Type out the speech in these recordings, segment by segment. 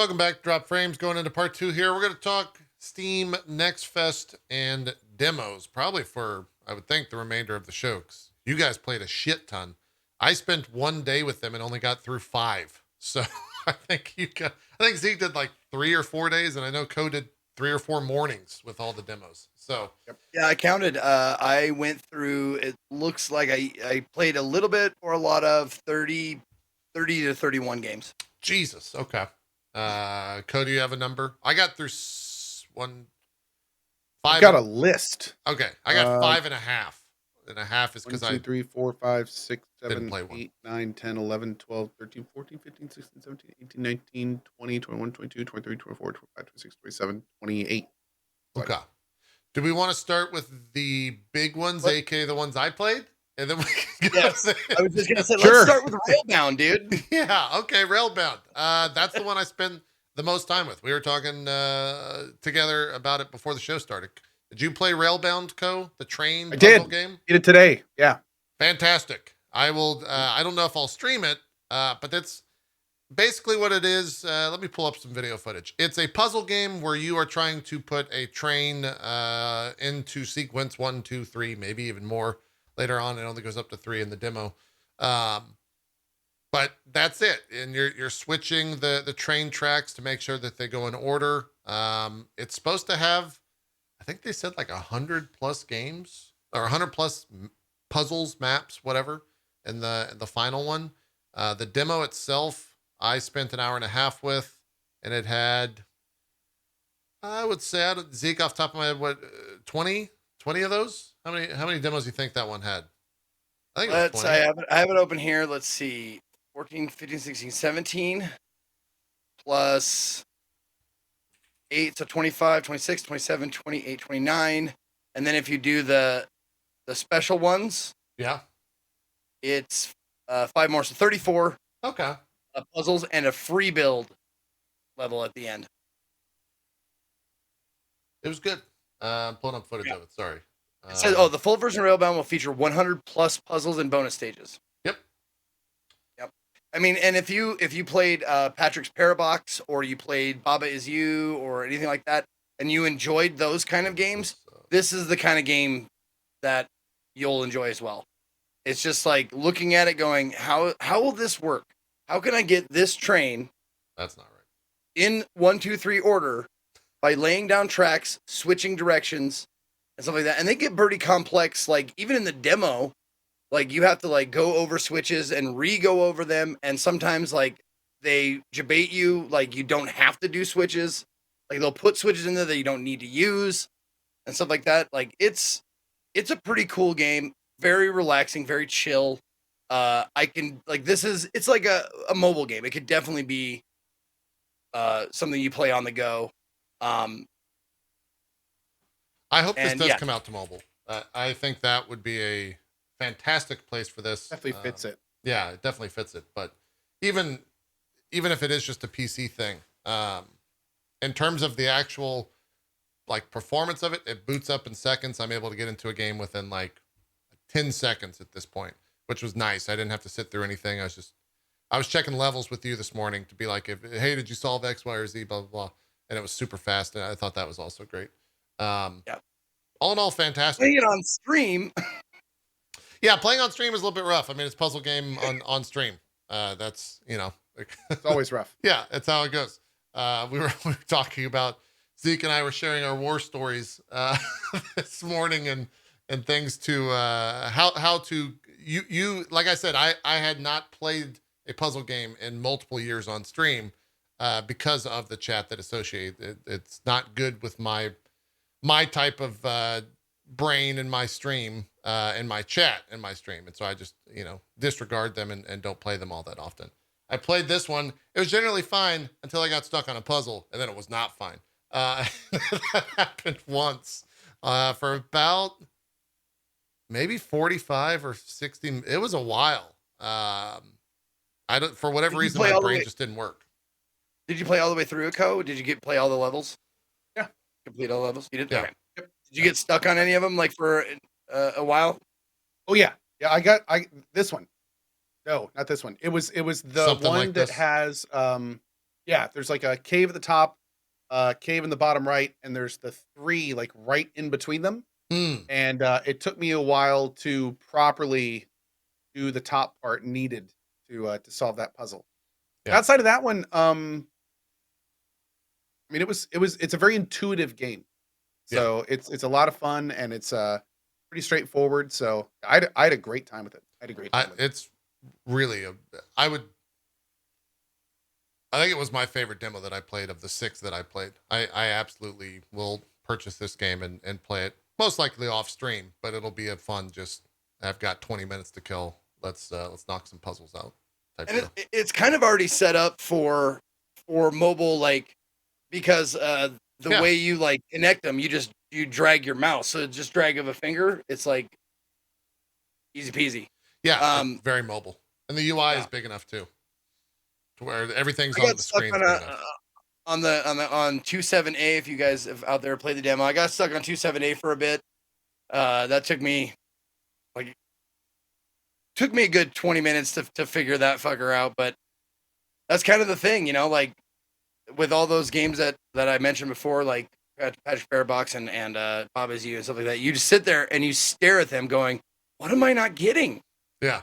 Welcome back, Drop Frames. Going into part 2 here. We're going to talk Steam Next Fest and demos, probably for, I would think, the remainder of the show. 'Cause you guys played a shit ton. I spent 1 day with them and only got through 5. So I think Zeke did like 3 or 4 days, and I know Co did 3 or 4 mornings with all the demos. So yeah, I counted. I went through. It looks like I played a little bit or a lot of 30 to 31 games. Jesus. Okay. Co, do you have a number? I got through 5. I've got a list. Okay, I got 5.5. And a half is because 1, 2, 3, 4, 5, 6, didn't 7, play one. 8, 9, 10, 11, 12, 13, 14, 15, 16, 17, 18, 19, 20, 21, 22, 23, 24, 25, 26, 27, 28. Okay. Do we want to start with the big ones, aka the ones I played? And then we can Yes. I was just going to say, Sure. let's start with Railbound, dude. Yeah, okay, Railbound. That's the one I spend the most time with. We were talking together about it before the show started. Did you play Railbound, Co? The train puzzle game? Did it today. Yeah. Fantastic. I will. I don't know if I'll stream it, but that's basically what it is. Let me pull up some video footage. It's a puzzle game where you are trying to put a train into sequence 1, 2, 3, maybe even more later on. It only goes up to 3 in the demo. But that's it. And you're switching the train tracks to make sure that they go in order. It's supposed to have, I think they said like 100+ games or 100+ puzzles, maps, whatever, in the final one. The demo itself, I spent an hour and a half with, and it had, I would say, Zeke off the top of my head, what, 20 of those? How many demos do you think that one had? I think it was 20. I have it open here. Let's see. 14, 15, 16, 17 plus 8, so 25, 26, 27, 28, 29. And then if you do the special ones, Yeah. it's 5 more, so 34 Okay. puzzles and a free build level at the end. It was good. I'm pulling up footage of it. Sorry. It says, the full version of Railbound will feature 100+ puzzles and bonus stages. Yep. I mean, and if you played Patrick's Parabox or you played Baba Is You or anything like that, and you enjoyed those kind of games, this is the kind of game that you'll enjoy as well. It's just like looking at it going, how will this work? How can I get this train? That's not right. In 1, 2, 3 order by laying down tracks, switching directions, and stuff like that. And they get pretty complex. Like even in the demo, like you have to like go over switches and re-go over them. And sometimes like they debate you, like you don't have to do switches. Like they'll put switches in there that you don't need to use and stuff like that. Like it's a pretty cool game. Very relaxing, very chill. It's like a mobile game. It could definitely be something you play on the go. I hope this does come out to mobile. I think that would be a fantastic place for this. Definitely fits it. Yeah, it definitely fits it. But even if it is just a PC thing, in terms of the actual like performance of it, it boots up in seconds. I'm able to get into a game within like 10 seconds at this point, which was nice. I didn't have to sit through anything. I was checking levels with you this morning to be like, hey, did you solve X, Y, or Z, blah, blah, blah. And it was super fast. And I thought that was also great. All in all, fantastic. Playing it on stream. Yeah, playing on stream is a little bit rough. I mean, it's a puzzle game on stream. That's, it's always rough. Yeah, that's how it goes. We were talking about, Zeke and I were sharing our war stories this morning and things to how to you like I said, I had not played a puzzle game in multiple years on stream because of the chat that associated. It's not good with my type of brain in my stream, in my chat, in my stream. And so I just, disregard them and don't play them all that often. I played this one. It was generally fine until I got stuck on a puzzle, and then it was not fine. That happened once for about maybe 45 or 60. It was a while. For whatever reason, my brain just didn't work. Did you play all the way through it, Co? Did you play all the levels? Yeah. Complete all the levels? You did? Yeah. Okay. Yep. Did you get stuck on any of them, like, for a while? Oh, yeah. Yeah, this one. No, not this one. It was the Something one like that this. has, Yeah, there's like a cave at the top, cave in the bottom right, and there's the 3 like right in between them. Mm, And it took me a while to properly do the top part needed to solve that puzzle. Yeah. Outside of that one, I mean, it's a very intuitive game, Yeah. so it's a lot of fun and it's pretty straightforward. So I had a great time with it. I had a great time with it. It's really I think it was my favorite demo that I played of the 6 that I played. I absolutely will purchase this game and play it most likely off stream, but it'll be a fun. Just I've got 20 minutes to kill. Let's knock some puzzles out. Type And deal. it's kind of already set up for mobile, like, because the Yeah. way you like connect them, you drag your mouse, so just drag of a finger, it's like easy peasy. Yeah, it's very mobile, and the UI is Yeah. big enough too, to where everything's I on got the stuck screen. on 27A. If you guys have out there played the demo, I got stuck on 27A for a bit. That took me a good 20 minutes to figure that fucker out. But that's kind of the thing, like with all those games that I mentioned before, like Patrick Bearbox and Bob Is You and stuff like that. You just sit there and you stare at them, going, "What am I not getting?" Yeah,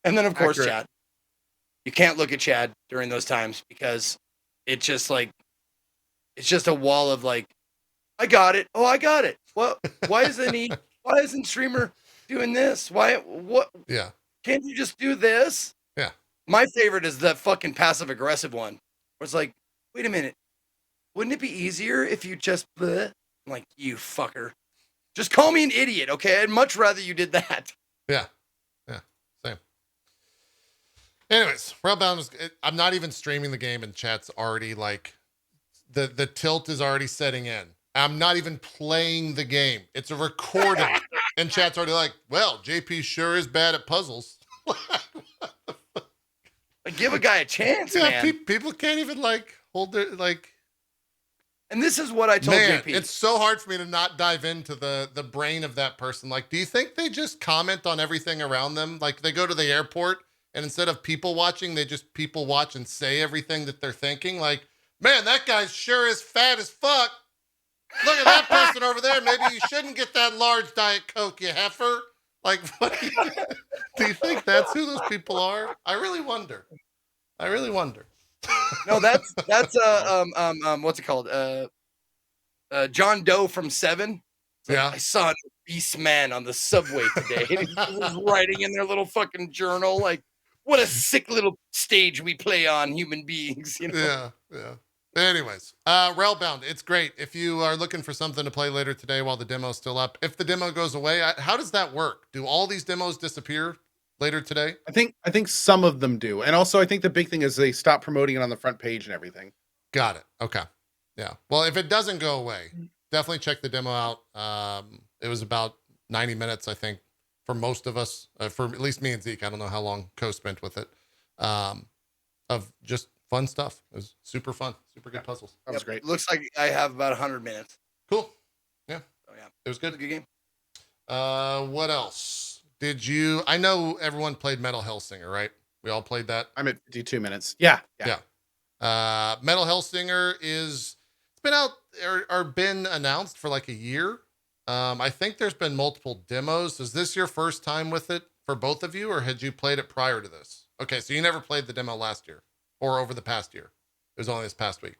And then of course, Accurate. Chad. You can't look at Chad during those times because it's just a wall of like, I got it. Oh, I got it. What? Why isn't streamer doing this? What? yeah, Can't you just do this? yeah. My favorite is that fucking passive aggressive one, where it's like, wait a minute, wouldn't it be easier if you just bleh? I'm like, you fucker, just call me an idiot, okay? I'd much rather you did that. Yeah. Same. Anyways, Railbound is. I'm not even streaming the game, and chat's already like, the tilt is already setting in. I'm not even playing the game. It's a recording, and chat's already like, "Well, JP sure is bad at puzzles." Like, give a guy a chance, Yeah, man. people can't even like hold their like. And this is what I told Man, JP. it's so hard for me to not dive into the brain of that person. Like, do you think they just comment on everything around them? Like, they go to the airport and instead of people watching, they just people watch and say everything that they're thinking. Like, man, that guy's sure is fat as fuck. Look at that person over there. Maybe you shouldn't get that large Diet Coke, you heifer. Like, what do you think that's who those people are? I really wonder. No, that's what's it called? John Doe from Seven. It's like, Yeah. I saw an obese man on the subway today. And he was writing in their little fucking journal, like, what a sick little stage we play on, human beings. Yeah. Anyways, Railbound, it's great. If you are looking for something to play later today while the demo's still up, if the demo goes away, how does that work? Do all these demos disappear later today? I think some of them do, and also I think the big thing is they stop promoting it on the front page and everything. Got it. Okay. Yeah. Well, if it doesn't go away, definitely check the demo out. It was about 90 minutes, I think, for most of us, for at least me and Zeke. I don't know how long Co spent with it, of just fun stuff. It was super fun, super good puzzles. That was great. Looks like I have about 100 minutes. Cool. Yeah. Oh, yeah. It was It's a good. good game. What else did you? I know everyone played Metal Hellsinger, right? We all played that. I'm at 52 minutes. Yeah. Metal Hellsinger it's been out or been announced for like a year. I think there's been multiple demos. Is this your first time with it for both of you, or had you played it prior to this? Okay, so you never played the demo last year or over the past year. It was only this past week.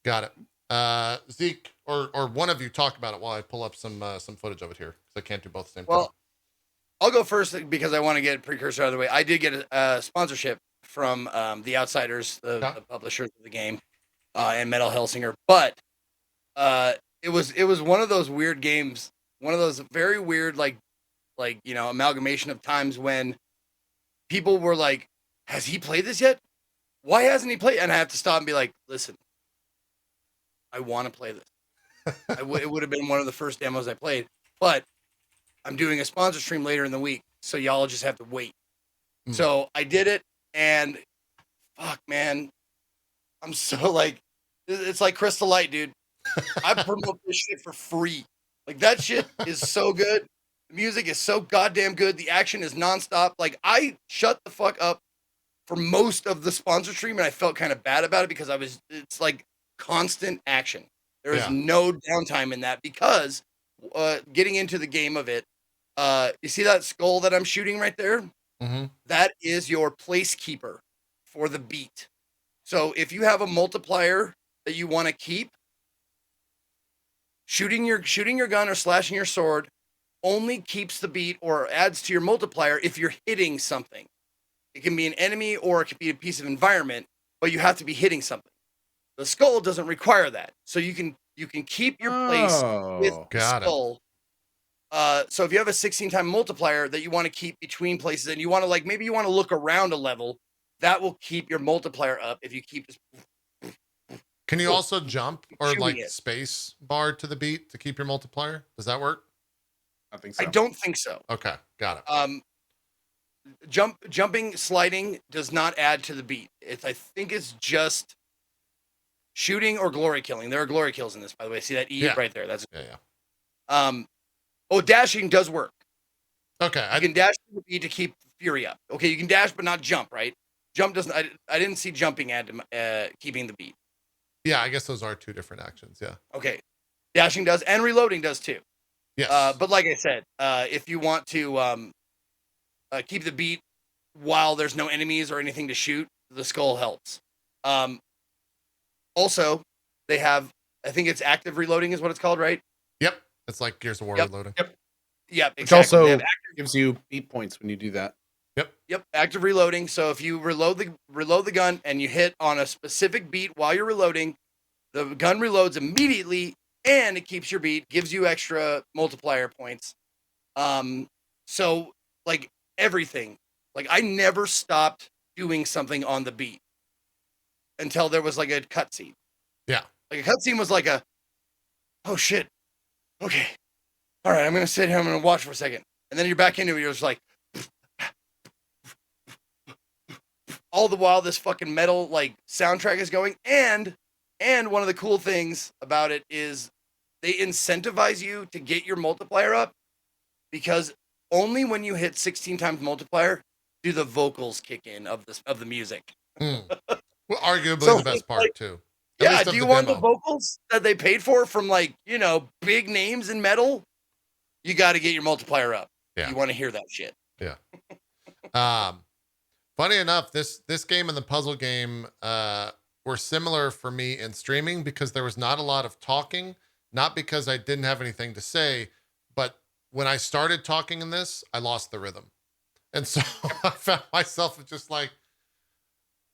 Got it. Zeke or one of you talk about it while I pull up some footage of it here because I can't do both at the same time. Well, I'll go first because I want to get precursor out of the way. I did get a sponsorship from the Outsiders, the publishers of the game, and Metal Hellsinger. But it was one of those weird games, one of those very weird like amalgamation of times when people were like, "Has he played this yet? Why hasn't he played?" And I have to stop and be like, "Listen, I want to play this. It would have been one of the first demos I played, but I'm doing a sponsor stream later in the week, so y'all just have to wait." So I did it, and fuck, man, I'm so like, it's like Crystal Light, dude. I promote this shit for free. Like, that shit is so good. The music is so goddamn good. The action is nonstop. Like, I shut the fuck up for most of the sponsor stream, and I felt kind of bad about it because it's like constant action. There is Yeah. no downtime in that because getting into the game of it, you see that skull that I'm shooting right there? Mm-hmm. That is your placekeeper for the beat. So if you have a multiplier that you want to keep, shooting your gun or slashing your sword only keeps the beat or adds to your multiplier if you're hitting something. It can be an enemy or it could be a piece of environment, but you have to be hitting something. The skull doesn't require that. So you can keep your place with the Got it. skull. So if you have a 16-time multiplier that you want to keep between places and you want to maybe you want to look around a level, that will keep your multiplier up if you keep this. Can you also jump or Shooting it. space bar to the beat to keep your multiplier? Does that work? I think so. I don't think so. Okay, got it. Jumping, sliding does not add to the beat. I think it's just shooting or glory killing. There are glory kills in this, by the way. See that E right there? That's yeah. Dashing does work. Okay, You can dash to the beat to keep fury up. Okay, you can dash but not jump, right? Jump doesn't. I didn't see jumping add to keeping the beat. Yeah, I guess those are two different actions. Yeah. Okay, dashing does and reloading does too. Yes. But like I said, if you want to keep the beat while there's no enemies or anything to shoot, the skull helps. Also, they have, I think it's active reloading is what it's called, right? Yep. It's like Gears of War reloading. Yep, exactly. Which also gives you beat points when you do that. Yep, active reloading. So if you reload the gun and you hit on a specific beat while you're reloading, the gun reloads immediately and it keeps your beat, gives you extra multiplier points. So like everything, like I never stopped doing something on the beat until there was like a cutscene. Yeah. Like a cutscene was like oh shit. Okay. All right, I'm going to sit here. I'm going to watch for a second. And then you're back into it. You're just like, all the while this fucking metal like soundtrack is going. And one of the cool things about it is they incentivize you to get your multiplier up because only when you hit 16 times multiplier do the vocals kick in of the music. Well, arguably the best part too. Yeah, do you want the vocals that they paid for from big names in metal? You got to get your multiplier up. Yeah. You want to hear that shit. Yeah. Funny enough, this game and the puzzle game were similar for me in streaming because there was not a lot of talking, not because I didn't have anything to say, but when I started talking in this, I lost the rhythm. And so I found myself just like,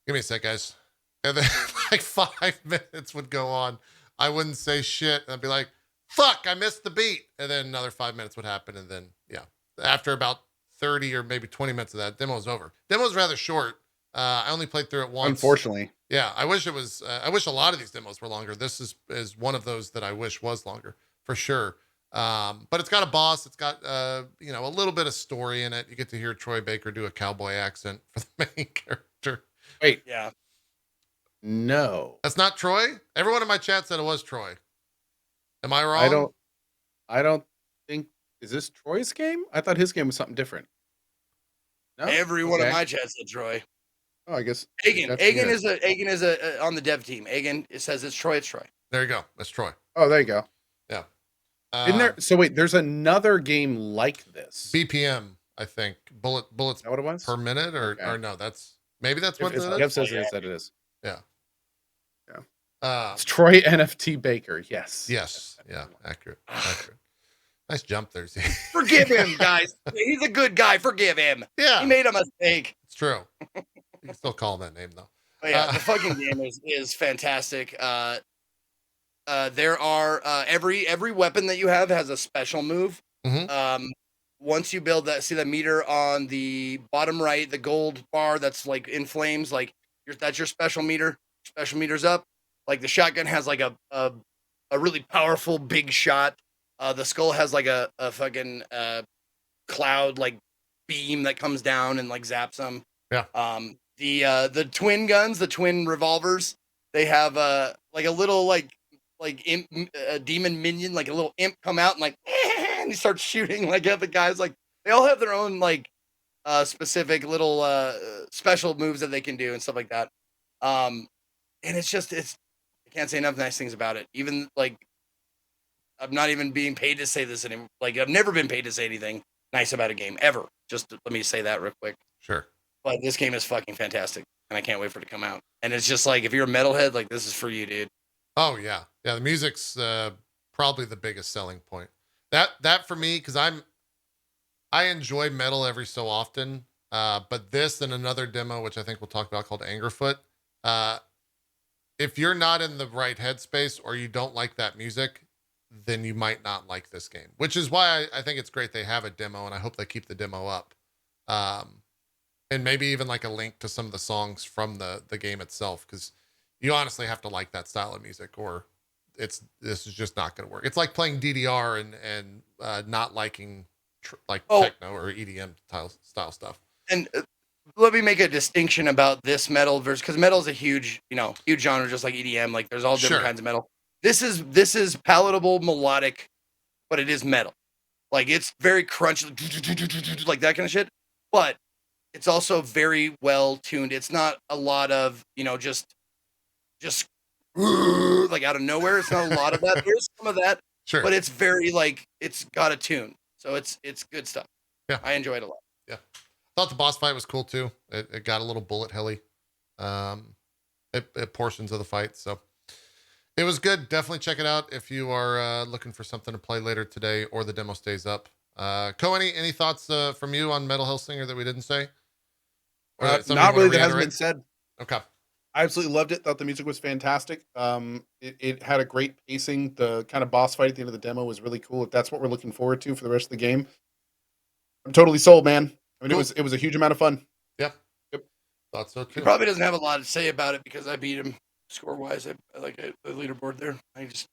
give me a sec, guys. And then like 5 minutes would go on. I wouldn't say shit. And I'd be like, fuck, I missed the beat. And then another 5 minutes would happen. And then, yeah, after about 30 or maybe 20 minutes of that, demo's over. Demo's rather short. I only played through it once. Unfortunately. Yeah, I wish it was. I wish a lot of these demos were longer. This is one of those that I wish was longer for sure. But it's got a boss. It's got a little bit of story in it. You get to hear Troy Baker do a cowboy accent for the main character. Wait, Yeah. no, That's not Troy. Everyone in my chat said it was Troy. Am I wrong? I don't think. Is this Troy's game? I thought his game was something different. No? Everyone in my chat said Troy. Oh, I guess Egan is on the dev team. Egan, it says it's Troy. It's Troy. There you go. That's Troy. Oh, there you go. Yeah. Isn't there? So wait, there's another game like this. BPM, I think. Bullets Is that what it was? per minute, or no? That's maybe that's what Jeff says that it is. Yeah. Yeah. It's Troy NFT Baker. Yes. Yes. Yeah. Accurate. Nice jump there, Z. Forgive him, guys. He's a good guy. Forgive him. Yeah. He made a mistake. It's true. You can still call him that name though. But yeah, the fucking game is fantastic. There are every weapon that you have has a special move. Mhm. Once you build that, see the meter on the bottom right, the gold bar that's like in flames, like that's your special meter. Special meter's up. Like the shotgun has like a really powerful big shot. The skull has like a fucking cloud like beam that comes down and like zaps them. Yeah. The twin guns, the twin revolvers, they have like a little like imp, a demon minion, like a little imp come out and like and he starts shooting like at the guys. Like they all have their own like specific little special moves that they can do and stuff like that. And it's I can't say enough nice things about it. Even like I'm not even being paid to say this anymore. Like I've never been paid to say anything nice about a game ever. Just let me say that real quick. Sure. But this game is fucking fantastic, and I can't wait for it to come out. And it's just like if you're a metalhead, like this is for you, dude. Oh yeah, yeah. The music's probably the biggest selling point. That for me, because I enjoy metal every so often, but this and another demo, which I think we'll talk about, called Angerfoot. If you're not in the right headspace or you don't like that music, then you might not like this game. Which is why I think it's great they have a demo, and I hope they keep the demo up. And maybe even like a link to some of the songs from the game itself, because you honestly have to like that style of music, or this is just not going to work. It's like playing DDR and not liking techno or EDM style stuff. And let me make a distinction about this metal versus, because metal is a huge genre, just like EDM. Like there's all different kinds of metal. This is palatable, melodic, but it is metal. Like it's very crunchy, like that kind of shit. But it's also very well tuned. It's not a lot of just like out of nowhere. It's not a lot of that. There's some of that, sure, but it's very like it's got a tune. So it's good stuff. Yeah, I enjoyed it a lot. Yeah, thought the boss fight was cool too. It got a little bullet helly, it portions of the fight. So it was good. Definitely check it out if you are looking for something to play later today, or the demo stays up. Co, any thoughts from you on Metal Hellsinger that we didn't say? Not really. That hasn't been said. Okay. I absolutely loved it. Thought the music was fantastic. It had a great pacing. The kind of boss fight at the end of the demo was really cool. If that's what we're looking forward to for the rest of the game, I'm totally sold, man. I mean, cool. It was a huge amount of fun. Yeah. Yep. Thought so too. He probably doesn't have a lot to say about it because I beat him score wise. I like the leaderboard there. I just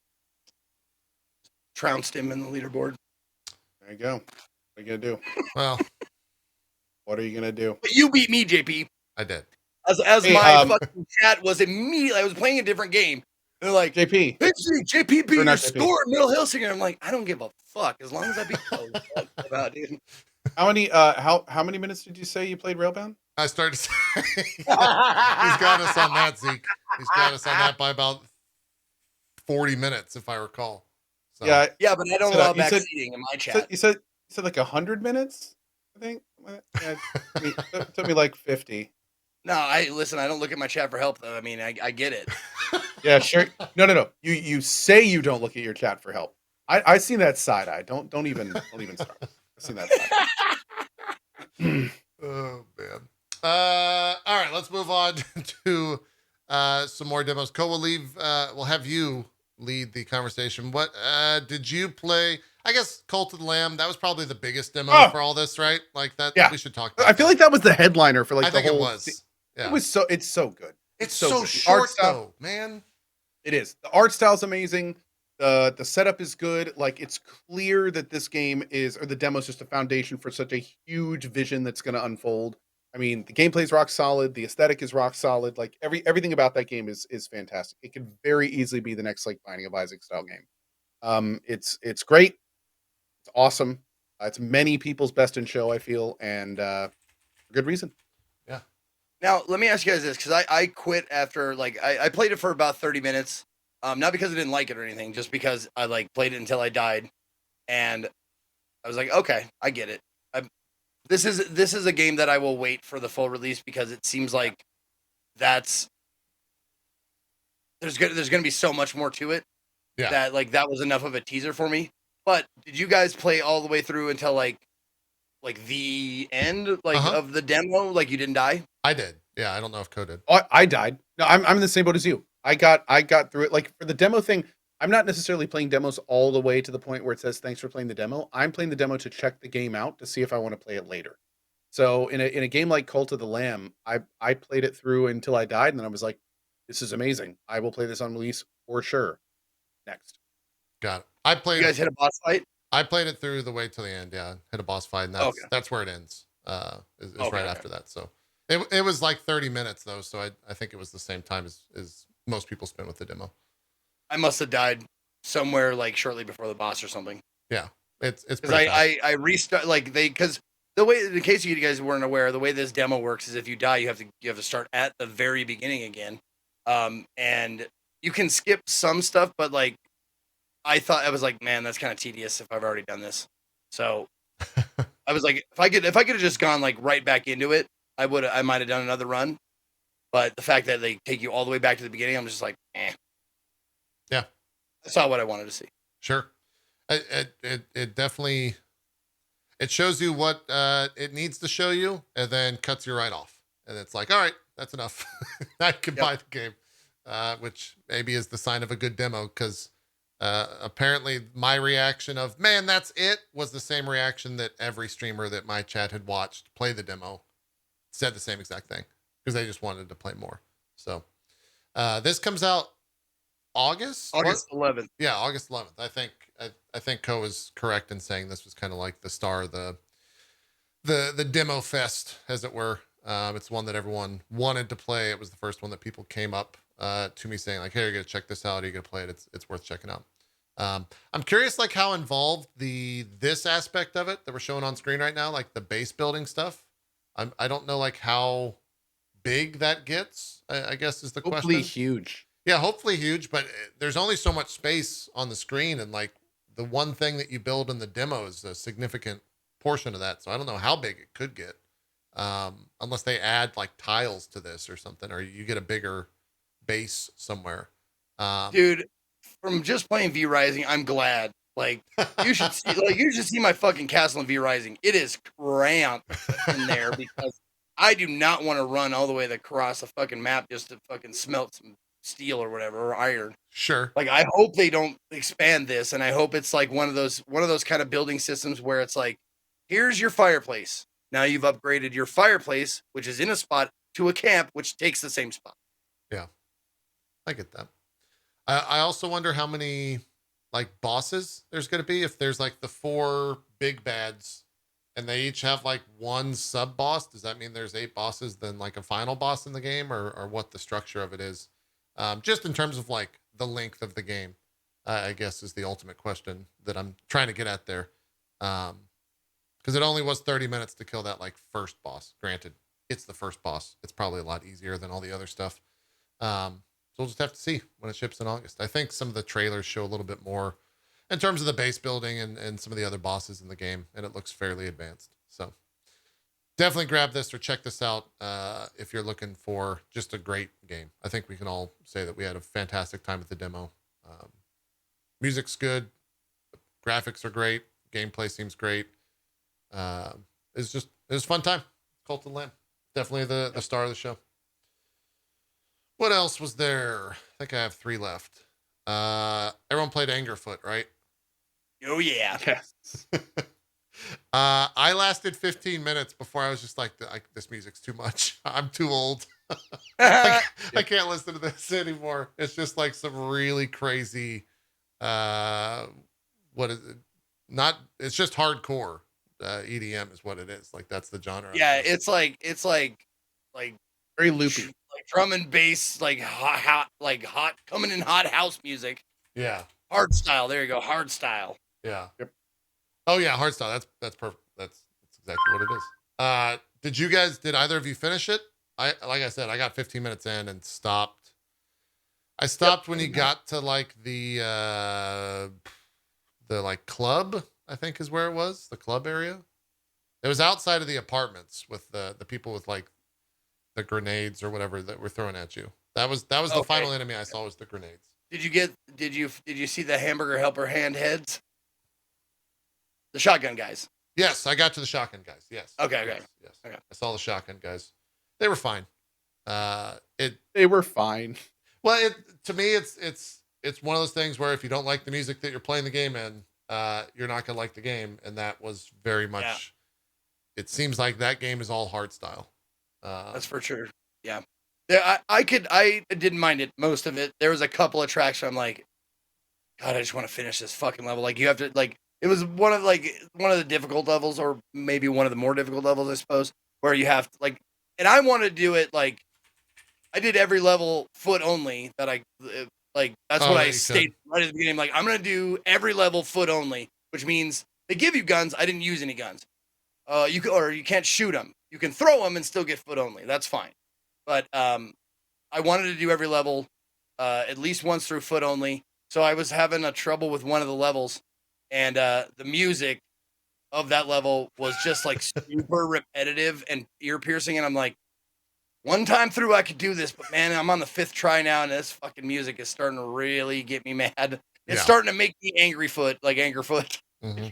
trounced him in the leaderboard. There you go. What are you gonna do? Well, what are you gonna do? But you beat me, JP. I did. As my fucking chat was immediately, I was playing a different game. They're like, JP, JP beat your score at Middle Hellsinger. I'm like, I don't give a fuck as long as I beat about dude. How many minutes did you say you played Railbound? I started to say he's got us on that, Zeke. He's got us on that by about 40 minutes, if I recall. So. Yeah, but I don't allow backseating in my chat. You said like 100 minutes, I think. Yeah, it took me like 50. No, listen. I don't look at my chat for help, though. I mean, I get it. Yeah, sure. No. You say you don't look at your chat for help. I seen that side eye. Don't even start. I've seen that side eye. Oh man. All right, let's move on to some more demos. Co, we'll have you lead the conversation. What did you play? I guess Cult of the Lamb, that was probably the biggest demo for all this, right? Like that. Yeah. We should talk about I feel like that was the headliner for like the whole. It was. Yeah. It's so good. It's so good. Short though, man. It is. The art style's amazing. The setup is good. Like it's clear that this game or the demo is just a foundation for such a huge vision that's going to unfold. I mean, the gameplay is rock solid. The aesthetic is rock solid. Like everything about that game is fantastic. It could very easily be the next like Binding of Isaac style game. It's great. It's awesome. It's many people's best in show, I feel, and for good reason. Yeah. Now, let me ask you guys this, because I quit after, like, I played it for about 30 minutes. Not because I didn't like it or anything, just because I, like, played it until I died. And I was like, okay, I get it. This is a game that I will wait for the full release, because it seems like there's going to be so much more to it. Yeah. That was enough of a teaser for me. But did you guys play all the way through until like the end of the demo? Like you didn't die? I did. Yeah, I don't know if Co did. I died. No, I'm in the same boat as you. I got through it. Like for the demo thing, I'm not necessarily playing demos all the way to the point where it says thanks for playing the demo. I'm playing the demo to check the game out to see if I want to play it later. So in a game like Cult of the Lamb, I played it through until I died, and then I was like, this is amazing. I will play this on release for sure. Next. Got it. You guys hit a boss fight? I played it through the way to the end. Yeah, hit a boss fight, and that's where it ends. Is right after that. So it was like 30 minutes though. So I think it was the same time as most people spent with the demo. I must have died somewhere like shortly before the boss or something. Yeah, it's because I restart because the way, in case you guys weren't aware, the way this demo works is if you die, you have to start at the very beginning again. And you can skip some stuff, but like I was like, man, that's kind of tedious if I've already done this. So I was like, if I could have just gone like right back into it, I might have done another run. But the fact that they take you all the way back to the beginning, I'm just like, eh. Yeah. I saw what I wanted to see. Sure. It definitely, it shows you what it needs to show you and then cuts you right off. And it's like, all right, that's enough. I can buy the game, which maybe is the sign of a good demo, because apparently my reaction of, man, that's it, was the same reaction that every streamer that my chat had watched play the demo said the same exact thing, because they just wanted to play more. So this comes out August 11th. Yeah, August 11th. I think Co is correct in saying this was kind of like the star of the demo fest, as it were. It's one that everyone wanted to play. It was the first one that people came up to me saying like, hey, you're gonna check this out, are you gonna play it? It's worth checking out. I'm curious like how involved this aspect of it that we're showing on screen right now, like the base building stuff. I don't know like how big that gets, I guess is the question. Hopefully huge. Yeah, hopefully huge, but there's only so much space on the screen, and like the one thing that you build in the demo is a significant portion of that. So I don't know how big it could get, unless they add like tiles to this or something, or you get a bigger base somewhere. Dude, from just playing V Rising, I'm glad. Like you should see my fucking castle in V Rising. It is cramped in there because I do not want to run all the way across the fucking map just to fucking smelt some steel or whatever, or iron. Sure. Like I hope they don't expand this, and I hope it's like one of those kind of building systems where it's like, here's your fireplace. Now you've upgraded your fireplace, which is in a spot, to a camp, which takes the same spot. Yeah, I get that. I also wonder how many like bosses there's going to be, if there's like the 4 big bads and they each have like one sub boss. Does that mean there's 8 bosses, then like a final boss in the game, or what the structure of it is? Just in terms of like the length of the game, I guess is the ultimate question that I'm trying to get at there. Because it only was 30 minutes to kill that like first boss. Granted, it's the first boss. It's probably a lot easier than all the other stuff. So we'll just have to see when it ships in August. I think some of the trailers show a little bit more in terms of the base building and some of the other bosses in the game, and it looks fairly advanced. So definitely grab this or check this out if you're looking for just a great game. I think we can all say that we had a fantastic time at the demo. Music's good. Graphics are great. Gameplay seems great. It was a fun time. Cult of Lamb. Definitely the star of the show. What else was there? I think I have 3 left. Everyone played Angerfoot, right? Oh, yeah. Yes. I lasted 15 minutes before I was just like, this music's too much. I'm too old. I can't listen to this anymore. It's just like some really crazy, what is it? It's just hardcore EDM is what it is. Like that's the genre. Yeah, it's like Very loopy. Like drum and bass, like hot, coming in hot house music. Yeah. Hard style. There you go. Hard style. Yeah. Yep. Oh yeah, hardstyle. That's perfect. That's exactly what it is. Did either of you finish it? Like I said, I got 15 minutes in and stopped. I stopped when you got to like the like club, I think is where it was, the club area. It was outside of the apartments with the people with like the grenades or whatever that were thrown at you. That was the final enemy I saw, was the grenades. Did you see the hamburger helper hand heads? The shotgun guys. Yes, I got to the shotgun guys. Yes. Okay. Yes. Okay. I saw the shotgun guys. They were fine. They were fine. Well, to me, it's one of those things where if you don't like the music that you're playing the game in, you're not gonna like the game, and that was very much. Yeah. It seems like that game is all hard style. That's for sure. Yeah. I didn't mind it, most of it. There was a couple of tracks where I'm like, God, I just want to finish this fucking level. Like you have to like. It was one of the difficult levels, or maybe one of the more difficult levels, I suppose, where you have to like, and I want to do it like, I did every level foot only that I like. That's what I stated right at the beginning. Like, I'm going to do every level foot only, which means they give you guns. I didn't use any guns. you can't shoot them. You can throw them and still get foot only. That's fine. But I wanted to do every level at least once through foot only. So I was having a trouble with one of the levels, and the music of that level was just like super repetitive and ear piercing. And I'm like, one time through I could do this, but man, I'm on the 5th try now, and this fucking music is starting to really get me mad. It's starting to make me anger foot. Mm-hmm.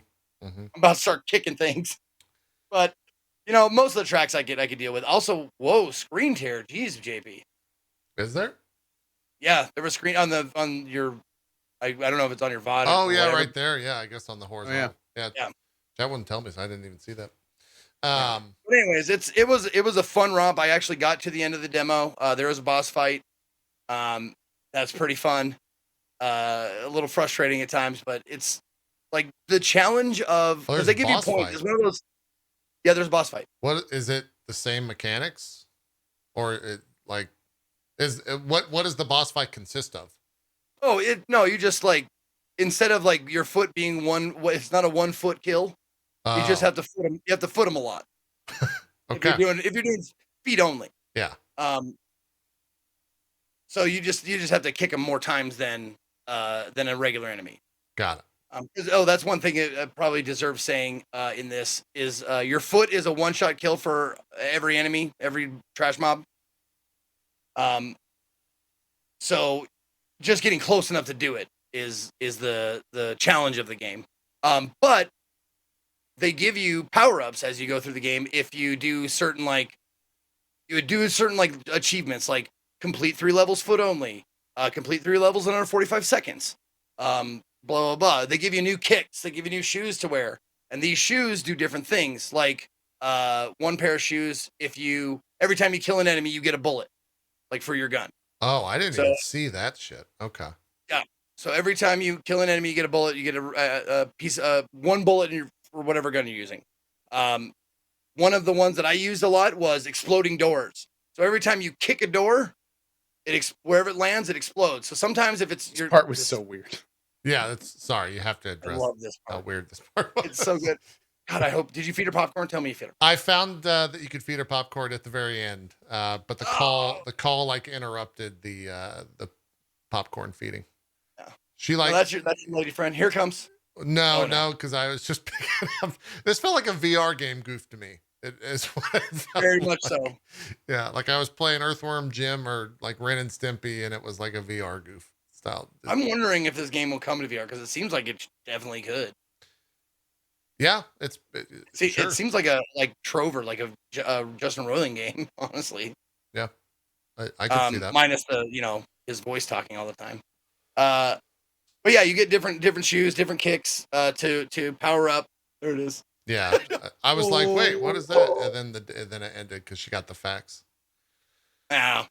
Mm-hmm. I'm about to start kicking things. But most of the tracks I could deal with. Also, screen tear. Jeez, JP. Is there? Yeah, there was screen on your. I don't know if it's on your VOD. Oh or yeah, whatever. right there. Yeah, I guess on the horizontal. Yeah. That wouldn't tell me, so I didn't even see that. But anyways, it was a fun romp. I actually got to the end of the demo. There was a boss fight. That's pretty fun. A little frustrating at times, but it's like the challenge of because they give you points. It's one of those. Yeah, there's a boss fight. What is it? The same mechanics, or what does the boss fight consist of? Oh, you just like instead of like your foot being it's not a 1 foot kill. You just have to foot them. You have to foot them a lot. Okay. If you're doing feet only. Yeah. So you just have to kick them more times than a regular enemy. Got it. That's one thing it probably deserves saying in this is your foot is a 1-shot kill for every enemy, every trash mob. So just getting close enough to do it is the challenge of the game. But they give you power-ups as you go through the game if you do certain achievements like complete 3 levels foot only, complete 3 levels in under 45 seconds. Blah blah blah. They give you new kicks, they give you new shoes to wear, and these shoes do different things. Like one pair of shoes, every time you kill an enemy, you get a bullet, like for your gun. Oh, I didn't even see that shit. Okay. Yeah. So every time you kill an enemy, you get a bullet. You get a piece, 1 bullet for whatever gun you're using. One of the ones that I used a lot was exploding doors. So every time you kick a door, wherever it lands, it explodes. So sometimes if it's this part was so weird. Yeah, sorry. You have to address I love this part. How weird this part was. It's so good. God, did you feed her popcorn? Tell me you feed her. I found that you could feed her popcorn at the very end, but the call like interrupted the popcorn feeding. Yeah. She like that's your lady friend. Here comes. No, because I was just picking up. This felt like a VR game goof to me. It is what it felt very much like. so. Yeah, like I was playing Earthworm Jim or like Ren and Stimpy, and it was like a VR goof style. I'm wondering if this game will come to VR because it seems like it definitely could. Yeah, it seems like a Trover, like a Justin Roiland game, honestly. Yeah, I can see that. Minus the his voice talking all the time. But yeah, you get different shoes, different kicks to power up. There it is. Yeah, I was like, wait, what is that? And then it ended because she got the facts. Yeah,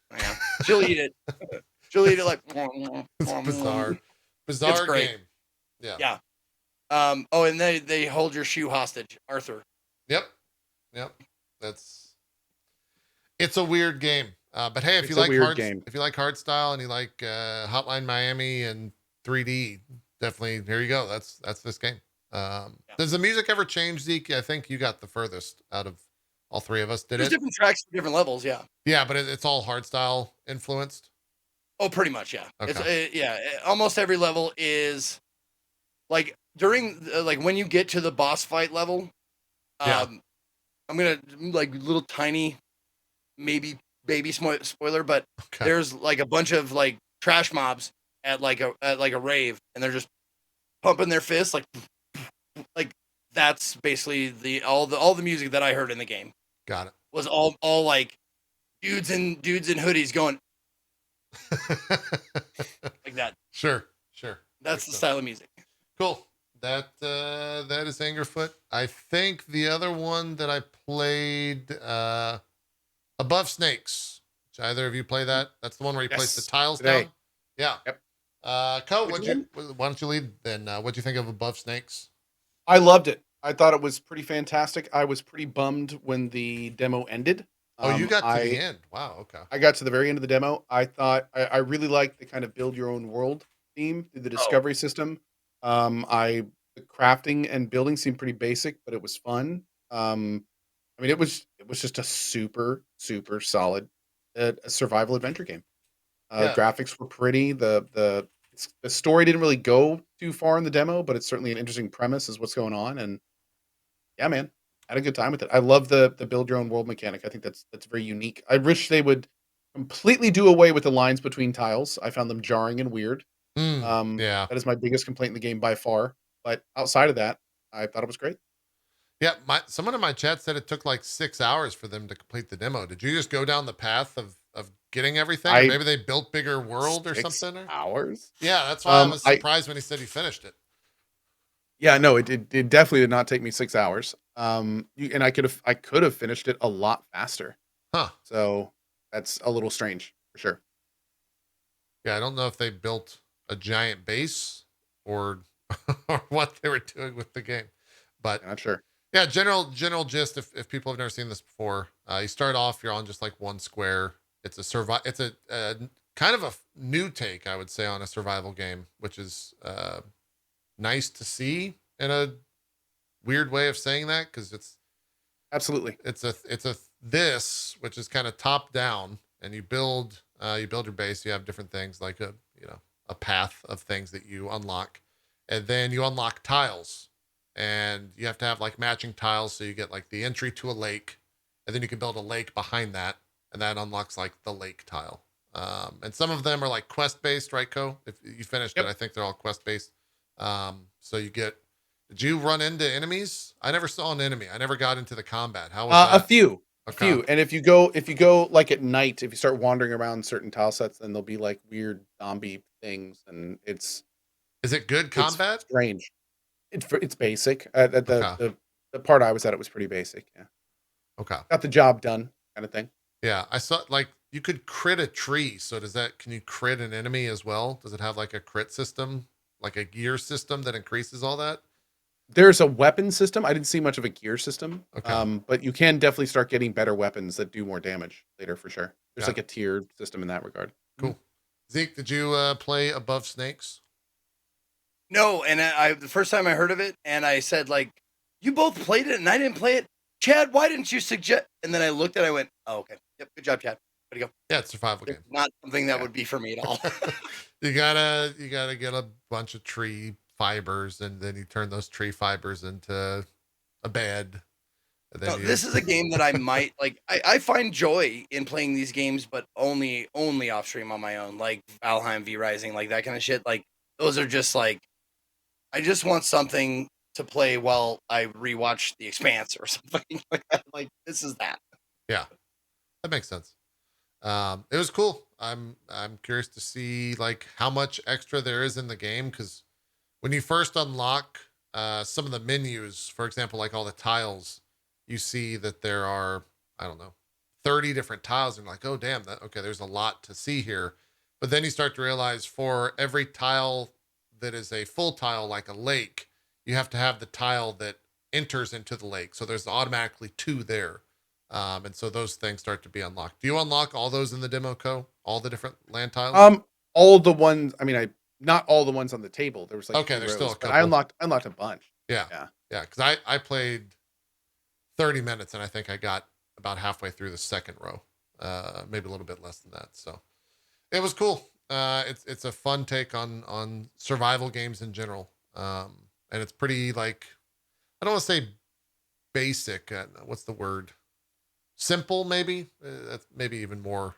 she'll eat it. She'll eat it like. It's bizarre great. game. Yeah. Yeah. And they hold your shoe hostage, Arthur. Yep. It's a weird game. But hey, if you like hard style and you like Hotline Miami and 3D, definitely here you go. That's this game. Does the music ever change, Zeke? I think you got the furthest out of all 3 of us. There's different tracks for different levels, yeah. Yeah, but it's all hard style influenced. Oh, pretty much, yeah. Okay. Almost every level is like during when you get to the boss fight level. I'm gonna like little tiny, maybe baby spoiler, but there's like a bunch of like trash mobs at like a rave, and they're just pumping their fists like that's basically all the music that I heard in the game. Got it. Was all like dudes in hoodies going like that. Sure. That's the style of music. Cool. That is Angerfoot. I think the other one that I played, Above Snakes. Did either of you play that? That's the one where you place the tiles down. Yeah. Yep. Co, why don't you lead then? What'd you think of Above Snakes? I loved it. I thought it was pretty fantastic. I was pretty bummed when the demo ended. Oh, you got to the end. Wow. Okay. I got to the very end of the demo. I thought I really liked the kind of build your own world theme through the discovery system. The crafting and building seemed pretty basic, but it was fun. I mean, it was just a super solid survival adventure game. Yeah. Graphics were pretty. The story didn't really go too far in the demo, but it's certainly an interesting premise is what's going on. And yeah, man, had a good time with it. I love the build your own world mechanic. I think that's very unique. I wish they would completely do away with the lines between tiles. I found them jarring and weird. Yeah. That is my biggest complaint in the game by far. But outside of that, I thought it was great. Yeah, someone in my chat said it took like 6 hours for them to complete the demo. Did you just go down the path of getting everything, or I maybe they built bigger world or 6 something? Or hours. yeah, that's why I was I surprised when he said he finished it. Yeah, no, it definitely did not take me 6 hours. And I could have finished it a lot faster. Huh? So that's a little strange for sure. Yeah, I don't know if they built a giant base or or what they were doing with the game, but Not sure. yeah, general gist. If people have never seen this before, you start off, you're on just like one square. It's a kind of a new take, I would say, on a survival game, which is nice to see in a weird way of saying that, because Absolutely. it's a this, which is kind of top down, and you build your base. You have different things like a path of things that you unlock, and then you unlock tiles, and you have to have like matching tiles, so you get like the entry to a lake, and then you can build a lake behind that, and that unlocks like the lake tile. And some of them are like quest based, right, Co? If you finished Yep. it, I think they're all quest based. So you get. Did you run into enemies? I never saw an enemy. I never got into the combat. How was A that? few. A Okay. few. And if you go like at night, if you start wandering around certain tile sets, then there'll be like weird zombie things, and Is it good it's combat? strange. It's basic. Okay. The part I was at, it was pretty basic. Yeah, Okay. got the job done, kind of thing. Yeah, I saw like you could crit a tree. So can you crit an enemy as well? Does it have like a crit system, like a gear system that increases all that? There's a weapon system. I didn't see much of a gear system. Okay. But you can definitely start getting better weapons that do more damage later for sure. There's Got like a tiered system in that regard. Cool. Zeke, did you play Above Snakes? No, and the first time I heard of it, and I said like, "You both played it, and I didn't play it." Chad, why didn't you suggest? And then I looked and I went, "Oh, okay, yep, good job, Chad. Way to go." Yeah, it's a survival It's game. not something that Yeah. would be for me at all. You gotta get a bunch of tree fibers, and then you turn those tree fibers into a bed. And then No, this is a game that I might like. I find joy in playing these games, but only off stream on my own, like Valheim V Rising, like that kind of shit. Like those are just like, I just want something to play while I rewatch The Expanse or something like that. Like this is that. Yeah, that makes sense. It was cool. I'm curious to see like how much extra there is in the game, because when you first unlock some of the menus, for example, like all the tiles, you see that there are, I don't know, 30 different tiles, and you're like, oh damn, okay, there's a lot to see here. But then you start to realize for every tile that is a full tile, like a lake, you have to have the tile that enters into the lake. So there's automatically two there. And so those things start to be unlocked. Do you unlock all those in the demo, Co? All the different land tiles? All the ones. I mean, not all the ones on the table. There was like Okay, 2 there's rows, still a but I couple. unlocked a bunch. Yeah. Yeah. Yeah. Because I played 30 minutes, and I think I got about halfway through the second row. Maybe a little bit less than that. So it was cool. It's a fun take on survival games in general. And it's pretty like, I don't want to say basic. What's the word? Simple, maybe. That's maybe even more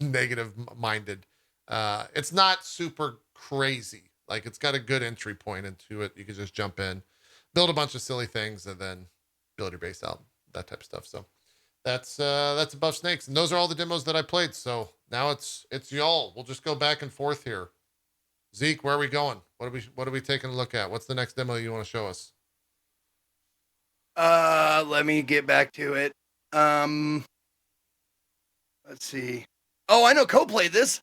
negative minded. It's not super crazy. Like it's got a good entry point into it. You can just jump in, build a bunch of silly things, and then build your base out, that type of stuff. So that's Above Snakes, and those are all the demos that I played. So now it's y'all. We'll just go back and forth here. Zeke, where are we going? What are we taking a look at? What's the next demo you want to show us? Let me get back to it. Let's see. Oh, I know Co played this.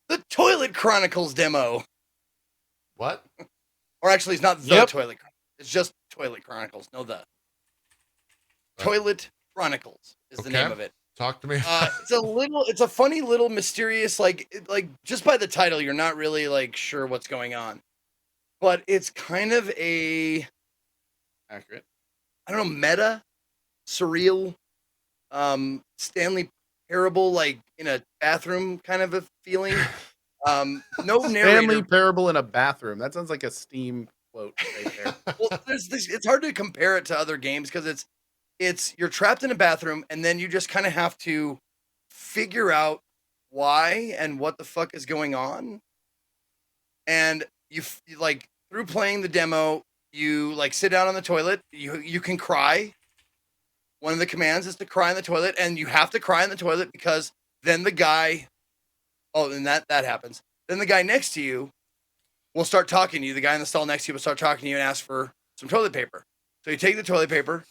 The Toilet Chronicles demo. What? Or actually, it's not the Yep. Toilet Chronicles. It's just Toilet Chronicles. No, Toilet Chronicles is the name of it. Talk to me. It's a funny little mysterious, like just by the title, you're not really like sure what's going on. But it's kind of a, Accurate. I don't know, meta surreal, Stanley Parable, like in a bathroom kind of a feeling. No Stanley narrator. Parable in a bathroom. That sounds like a Steam quote right there. Well, it's hard to compare it to other games because it's you're trapped in a bathroom and then you just kind of have to figure out why and what the fuck is going on. And like through playing the demo, you like sit down on the toilet. You can cry. One of the commands is to cry in the toilet, and you have to cry in the toilet because then the guy, and that happens. Then the guy next to you will start talking to you. The guy in the stall next to you will start talking to you and ask for some toilet paper. So you take the toilet paper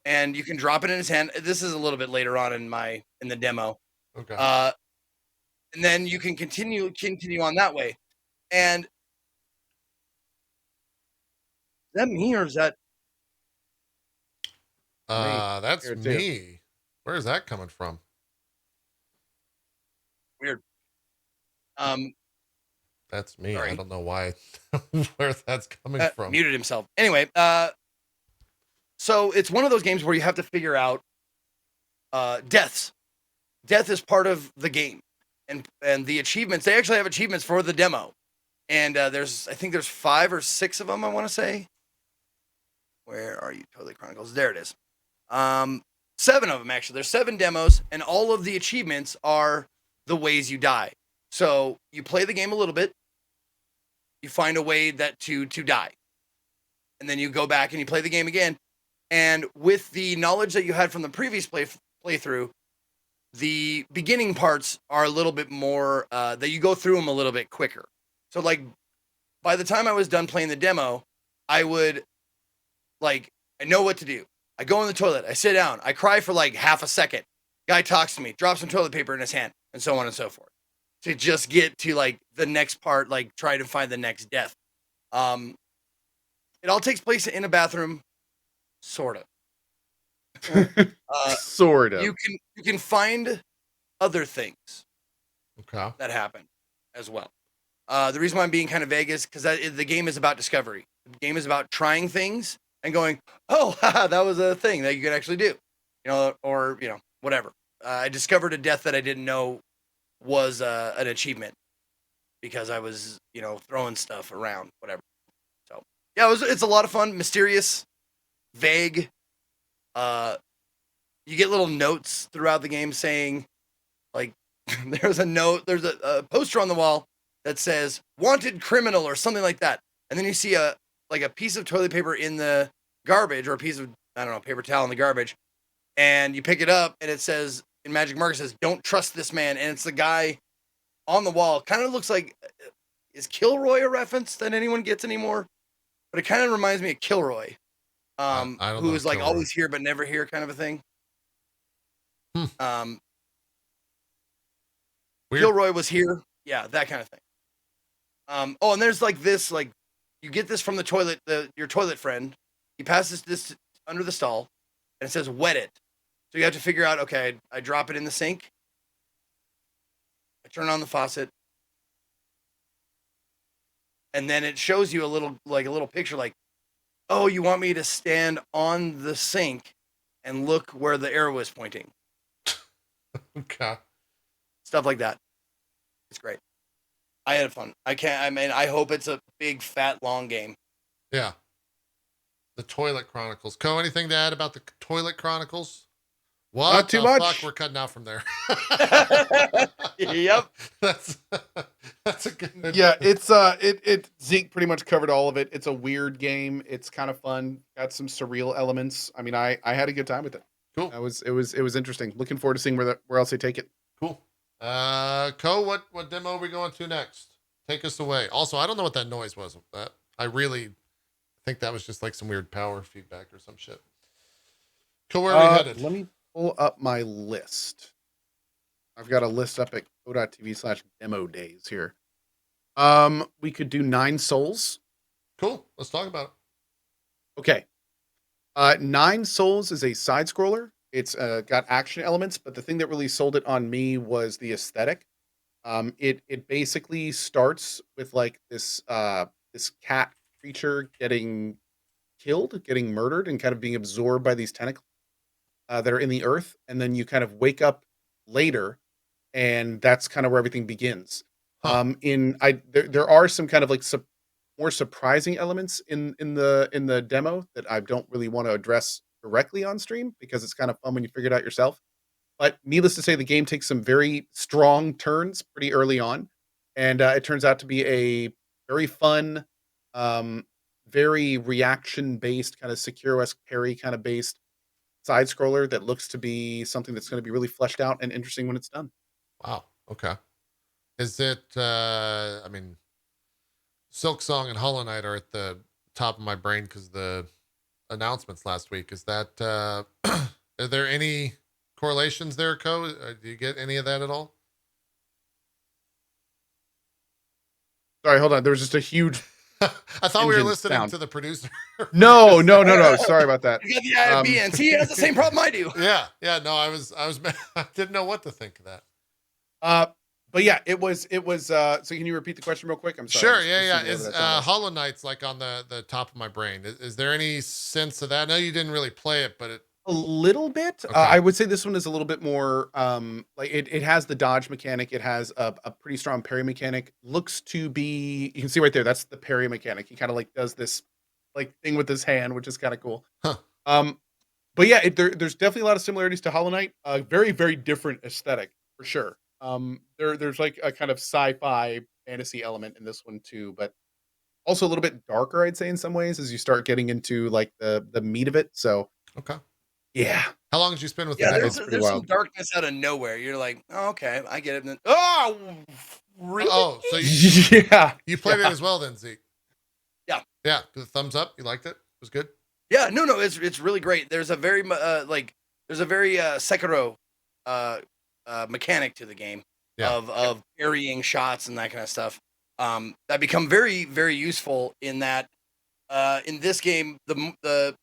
and you can drop it in his hand. This is a little bit later on in the demo. Okay. And then you can continue on that way. And is that me or is that? That's Here, too. me. Where is that coming from? Weird. That's me. Sorry. I don't know why, where that's coming from. Muted himself. Anyway, so it's one of those games where you have to figure out deaths. Death is part of the game, and the achievements. They actually have achievements for the demo, and I think there's 5 or 6 of them. I want to say. Where are you, Toilet Chronicles? There it is. 7 of them actually. There's 7 demos, and all of the achievements are the ways you die. So you play the game a little bit. You find a way to die. And then you go back and you play the game again. And with the knowledge that you had from the previous playthrough, the beginning parts are a little bit more, that you go through them a little bit quicker. So like, by the time I was done playing the demo, I would, like, I know what to do. I go in the toilet, I sit down, I cry for like half a second. Guy talks to me, drops some toilet paper in his hand, and so on and so forth. To just get to like the next part, like try to find the next death. It all takes place in a bathroom, sort of. Sort of. You can find other things Okay. that happen as well. The reason why I'm being kind of vague is because the game is about discovery. The game is about trying things and going, oh, haha, that was a thing that you could actually do, or whatever. I discovered a death that I didn't know was an achievement because I was, throwing stuff around, whatever. So yeah, it's a lot of fun, mysterious, vague. You get little notes throughout the game saying, like, there's a poster on the wall that says "wanted criminal" or something like that, and then you see a piece of toilet paper in the garbage, or a piece of, I don't know, paper towel in the garbage, and you pick it up and it says, in magic marker, says, "Don't trust this man," and it's the guy on the wall. Kind of looks like, is Kilroy a reference that anyone gets anymore? But it kind of reminds me of Kilroy, I don't who know is like Kilroy. always here but never here kind of a thing. Weird. Kilroy was here, yeah, that kind of thing. And there's like this, like, you get this from the toilet, your toilet friend. He passes this under the stall, and it says "wet it." So you have to figure out, okay, I drop it in the sink. I turn on the faucet. And then it shows you a little picture like, oh, you want me to stand on the sink and look where the arrow is pointing. Okay. Stuff like that. It's great. I had fun. I hope it's a big, fat, long game. Yeah. The Toilet Chronicles. Co, anything to add about the Toilet Chronicles? What Not too the much. fuck? We're cutting out from there. Yep. That's a good. Yeah, it's Zeke pretty much covered all of it. It's a weird game. It's kind of fun. Got some surreal elements. I mean, I had a good time with it. Cool. It was interesting. Looking forward to seeing where else they take it. Cool. Co, what demo are we going to next? Take us away. Also, I don't know what that noise was. That I really think that was just like some weird power feedback or some shit. Co, where are we headed? Let me pull up my list. I've got a list up at go.tv/demo days here. We could do 9 Souls. Cool. Let's talk about it. Okay. 9 Souls is a side scroller. It's got action elements, but the thing that really sold it on me was the aesthetic. It basically starts with like this cat creature getting killed, getting murdered, and kind of being absorbed by these tentacles. that are in the earth, and then you kind of wake up later, and that's kind of where everything begins. Huh. There are some kind of like more surprising elements in the demo that I don't really want to address directly on stream because it's kind of fun when you figure it out yourself. But needless to say, the game takes some very strong turns pretty early on, and it turns out to be a very fun, um, very reaction-based, kind of secure-esque parry kind of based side scroller that looks to be something that's going to be really fleshed out and interesting when it's done. Wow. Okay. Is it? I mean, Silk Song and Hollow Knight are at the top of my brain because the announcements last week. Is that? Are there any correlations there, Co? Do you get any of that at all? Sorry, hold on. There was just a huge. I thought we were engine listening sound. to the producer. No. Sorry about that. You got the IFB, and he has the same problem I do. Yeah. No, I was, I didn't know what to think of that. But yeah, it was. So can you repeat the question real quick? I'm sorry. Sure. Yeah. Is Hollow Knight's like on the top of my brain? Is there any sense of that? I know you didn't really play it, but it. A little bit. Okay. I would say this one is a little bit more like it has the dodge mechanic. It has a pretty strong parry mechanic. Looks to be, you can see right there, that's the parry mechanic. He kind of like does this like thing with his hand, which is kind of cool. Huh. But yeah, there's definitely a lot of similarities to Hollow Knight. Very, very different aesthetic for sure. There's like a kind of sci-fi fantasy element in this one too, but also a little bit darker, I'd say, in some ways, as you start getting into like the meat of it. So Okay. yeah. How long did you spend with Yeah, that? there's pretty some wild. darkness out of nowhere. You're like, oh, okay, I get it. And then, oh, really? Oh, so you, Yeah. you played it as well then, Zeke? Yeah. Yeah. Thumbs up. You liked it? It was good. Yeah, no, it's really great. There's a very Sekiro mechanic to the game of parrying shots and that kind of stuff. That become very, very useful in that in this game the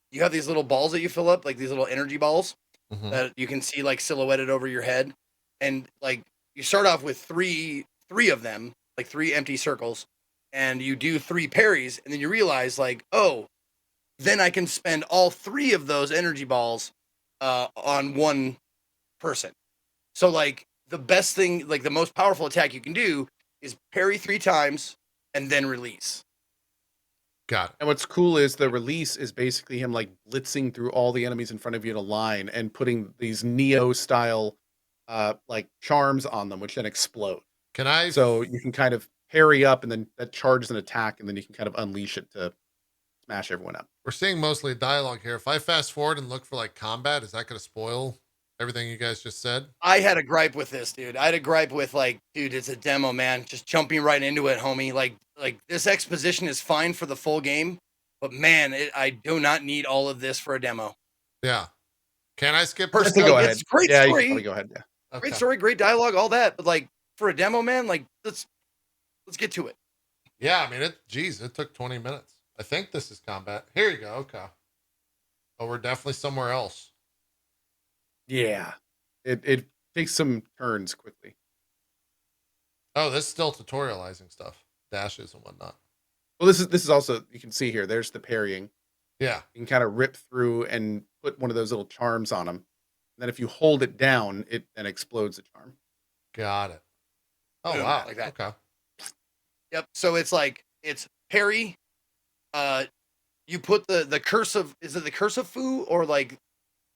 you have these little balls that you fill up, like these little energy balls Mhm. that you can see like silhouetted over your head, and like you start off with three of them, like 3 empty circles, and you do 3 parries, and then you realize like, oh, then I can spend all 3 of those energy balls on one person. So like the best thing, like the most powerful attack you can do is parry 3 times and then release. Got it. And what's cool is the release is basically him like blitzing through all the enemies in front of you in a line and putting these Neo style like charms on them, which then explode. Can I? So you can kind of parry up and then that charges an attack, and then you can kind of unleash it to smash everyone up. We're seeing mostly dialogue here. If I fast forward and look for like combat, is that going to spoil everything you guys just said? I had a gripe with this, dude. I had a gripe with like, dude, it's a demo, man. Just jumping right into it, homie. Like this exposition is fine for the full game, but man, I do not need all of this for a demo. Yeah. Can I skip? Just Personally, go ahead. it's great Yeah, you story. can probably go ahead. Yeah. Okay. Great story, great dialogue, all that. But like for a demo, man, like let's get to it. Yeah, I mean, it took 20 minutes. I think this is combat. Here you go. Okay. Oh, we're definitely somewhere else. Yeah. It takes some turns quickly. Oh, this is still tutorializing stuff, dashes and whatnot. Well, this is also, you can see here, there's the parrying. Yeah. You can kind of rip through and put one of those little charms on them. And then if you hold it down, it then explodes the charm. Got it. Oh, Boom, wow. like that. Okay. Yep. So it's like it's parry. You put the curse of, is it the curse of Fu or like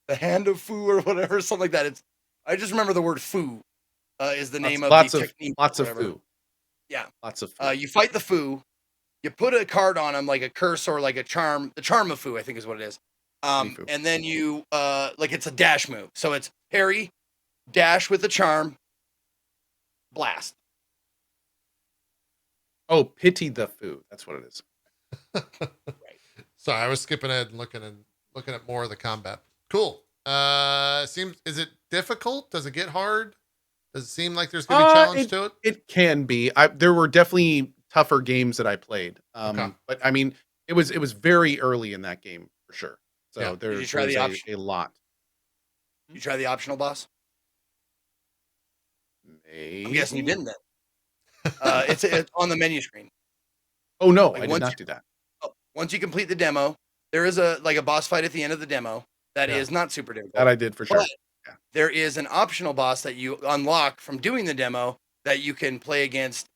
the hand of Fu or whatever, something like that. I just remember the word Fu is the name of the technique. Lots of whatever. Fu. Yeah. Lots of Fu. You fight the Fu. You put a card on him, like a curse or like a charm. The charm of Fu, I think, is what it is. And then you like it's a dash move. So it's parry, dash with the charm, blast. Oh, pity the Fu. That's what it is. Right. Sorry, I was skipping ahead and looking at more of the combat. Cool. Is it difficult? Does it get hard? Does it seem like there's gonna be a challenge to it? It can be. There were definitely tougher games that I played. Okay. But I mean, it was very early in that game for sure. So Yeah. there's you try the a lot. You try the optional boss? Maybe. I'm guessing you didn't then. It's on the menu screen. Oh no, Like, I did once not you- do that. Once you complete the demo, there is a boss fight at the end of the demo, that Yeah. is not super difficult. That I did for sure. But there is an optional boss that you unlock from doing the demo that you can play against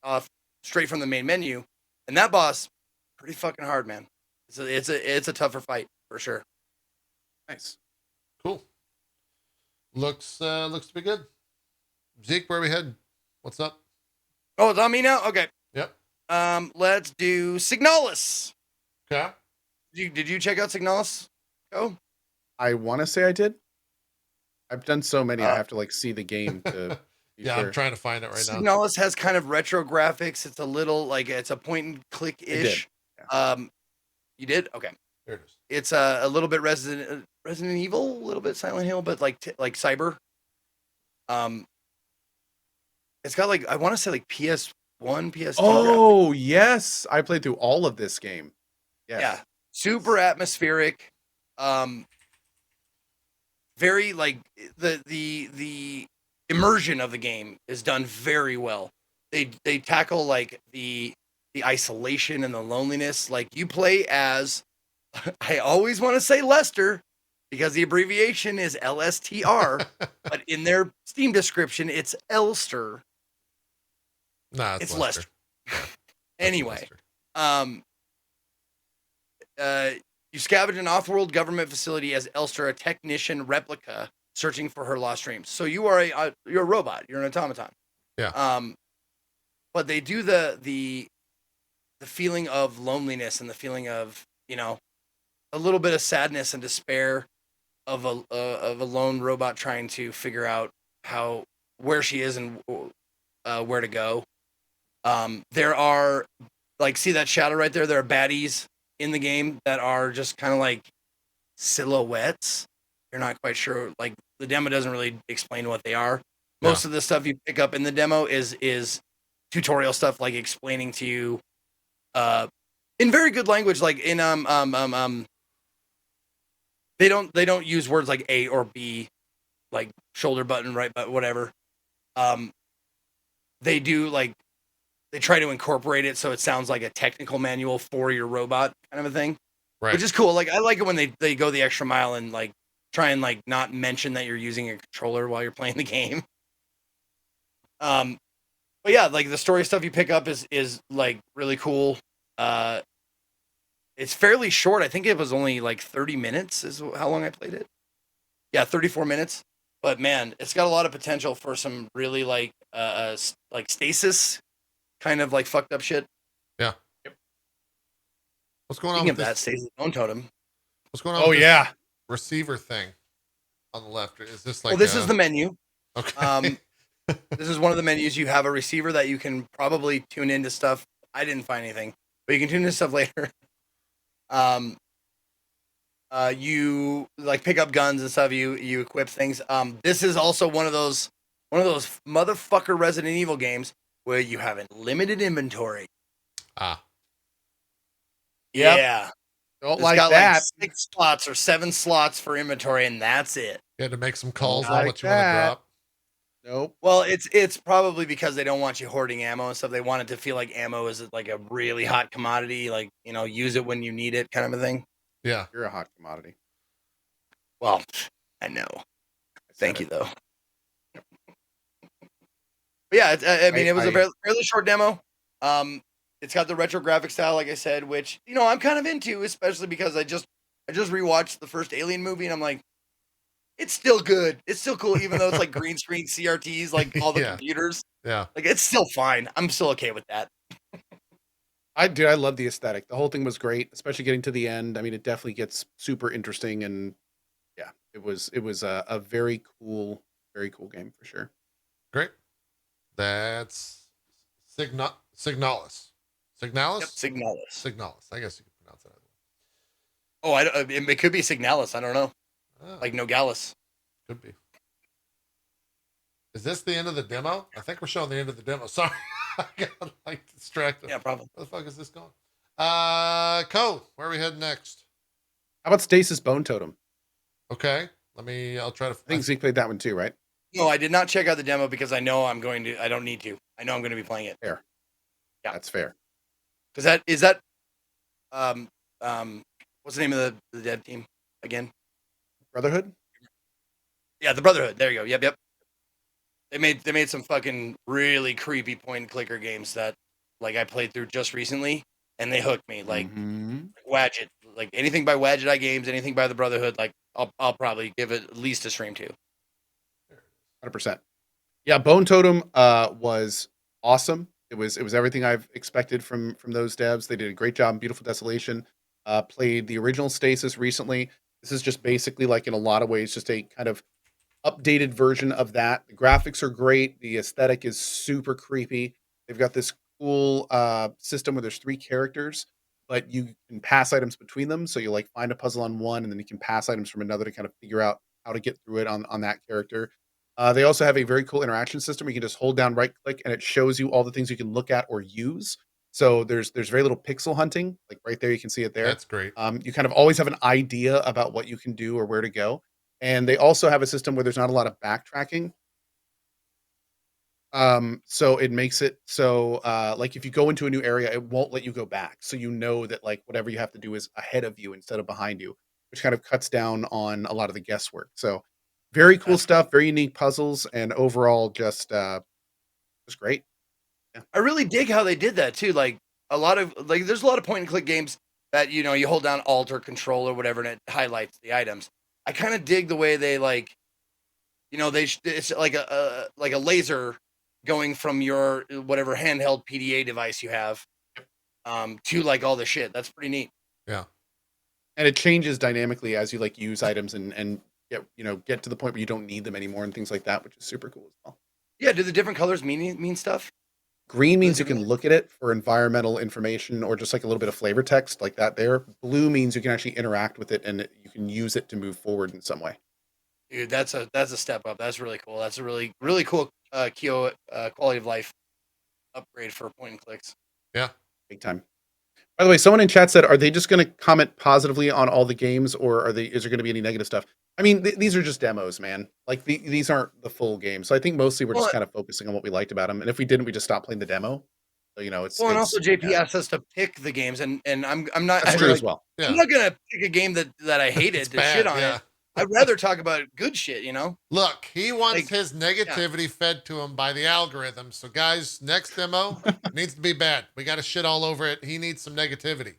straight from the main menu, and that boss pretty fucking hard, man. It's a tougher fight for sure. Nice. Cool. Looks to be good. Zeke, where are we heading? What's up? Oh, it's on me now. Okay. Yep. Let's do Signalis. Okay. Did you check out Signalis? Oh, I want to say I did. I've done so many. I have to like see the game to. Be Yeah, sure. I'm trying to find it right now. Signalis has kind of retro graphics. It's a little like it's a point and click ish. Yeah. You did? Okay. There it is. It's a little bit Resident Evil, a little bit Silent Hill, but like cyber. It's got like I want to say like PS1, PS2. Oh yes, I played through all of this game. Yes. Yeah, super atmospheric. Very like the immersion of the game is done very well. They tackle like the isolation and the loneliness. Like you play as, I always want to say Lester because the abbreviation is LSTR, but in their Steam description it's Elster. Nah, It's Lester. Anyway, Lester. you scavenge an off-world government facility as Elster, a technician replica searching for her lost dreams. So you are you're a robot. You're an automaton. Yeah. But they do the feeling of loneliness and the feeling of, you know, a little bit of sadness and despair of a lone robot trying to figure out where she is and where to go. There are like, see that shadow right there? There are baddies in the game that are just kind of like silhouettes. You're not quite sure. Like the demo doesn't really explain what they are. Most of the stuff you pick up in the demo is tutorial stuff, like explaining to you in very good language, like in they don't use words like A or B, like shoulder button, right button, whatever. They do like they try to incorporate it so it sounds like a technical manual for your robot kind of a thing. Right. Which is cool. Like I like it when they go the extra mile and like try and like not mention that you're using a controller while you're playing the game. But yeah, like the story stuff you pick up is like really cool. It's fairly short. I think it was only like 30 minutes is how long I played it. Yeah, 34 minutes. But man, it's got a lot of potential for some really like stasis kind of like fucked up shit. Yeah. Yep. What's going on Speaking with of that, this? Stasis own Totem. What's going on? Oh with this yeah. receiver thing on the left. Is this like? Well, this is the menu. Okay. This is one of the menus. You have a receiver that you can probably tune into stuff. I didn't find anything, but you can tune into stuff later. You like pick up guns and stuff. You equip things. This is also one of those motherfucker Resident Evil games where you have a limited inventory. Ah. Yep. Yeah. Don't It's like got that. like 6 slots or 7 slots for inventory, and that's it. You had to make some calls Don't on like what you want to that. drop. Nope. Well, it's probably because they don't want you hoarding ammo and stuff. They want it to feel like ammo is like a really hot commodity, like, you know, use it when you need it kind of a thing. Yeah. You're a hot commodity. Well, I know. Thank you, though. But yeah, I mean, it was a fairly short demo. It's got the retro graphic style, like I said, which, you know, I'm kind of into, especially because I just rewatched the first Alien movie, and I'm like, it's still good. It's still cool, even though it's like green screen CRTs, like all the computers. Yeah. Like, it's still fine. I'm still okay with that. I love the aesthetic. The whole thing was great, especially getting to the end. I mean, it definitely gets super interesting, and yeah, it was a very cool game for sure. Great. That's Signalis. Signalis? Yep, Signalis. Signalis. I guess you could pronounce that. Oh, it could be Signalis. I don't know. Oh, Like Nogales. could be. Is this the end of the demo? I think we're showing the end of the demo. Sorry. I got like distracted. Yeah, probably. Where the fuck is this going? Cole, where are we heading next? How about Stasis Bone Totem? Okay. I'll try to. I think Zeke played that one too, right? No, I did not check out the demo because I know I don't need to. I know I'm going to be playing it. Fair. Yeah. That's fair. Because is that what's the name of the dev team again? Brotherhood. Yeah, the Brotherhood. There you go. Yep. They made some fucking really creepy point and clicker games that like I played through just recently, and they hooked me. Like Wadget, like anything by Wadget Eye Games, anything by the Brotherhood. Like I'll probably give it at least a stream to. 100%. Yeah, Bone Totem was awesome. It was everything I've expected from those devs. They did a great job in Beautiful Desolation. Played the original Stasis recently. This is just basically like in a lot of ways just a kind of updated version of that. The graphics are great. The aesthetic is super creepy. They've got this cool system where there's 3 characters, but you can pass items between them. So you like find a puzzle on one, and then you can pass items from another to kind of figure out how to get through it on that character. They also have a very cool interaction system where you can just hold down right click and it shows you all the things you can look at or use. So there's very little pixel hunting. Like right there, you can see it there. That's great. You kind of always have an idea about what you can do or where to go. And they also have a system where there's not a lot of backtracking. So it makes it so like if you go into a new area, it won't let you go back. So you know that like whatever you have to do is ahead of you instead of behind you, which kind of cuts down on a lot of the guesswork. So very cool stuff, very unique puzzles, and overall just great. Yeah. I really dig how they did that too. Like a lot of there's a lot of point and click games that you hold down Alt or Control or whatever, and it highlights the items. I kind of dig the way they it's like a laser going from your whatever handheld PDA device you have to like all the shit. That's pretty neat. Yeah, and it changes dynamically as you like use items and get to the point where you don't need them anymore and things like that, which is super cool as well. Yeah, do the different colors mean stuff? Green means you can look at it for environmental information or just like a little bit of flavor text like that there. Blue means you can actually interact with it and you can use it to move forward in some way. Dude, that's a step up. That's really cool. That's a really, really cool Kyo quality of life upgrade for point and clicks. Yeah. Big time. By the way, someone in chat said, are they just going to comment positively on all the games or is there going to be any negative stuff? I mean, these are just demos, man. Like these aren't the full game. So I think mostly we're just kind of focusing on what we liked about them. And if we didn't, we just stopped playing the demo. So, it's and also JP asked us to pick the games and I'm not. That's true as well. Yeah. I'm not going to pick a game that I hated to shit on it. I'd rather talk about good shit, Look, he wants his negativity fed to him by the algorithm. So, guys, next demo needs to be bad. We got to shit all over it. He needs some negativity.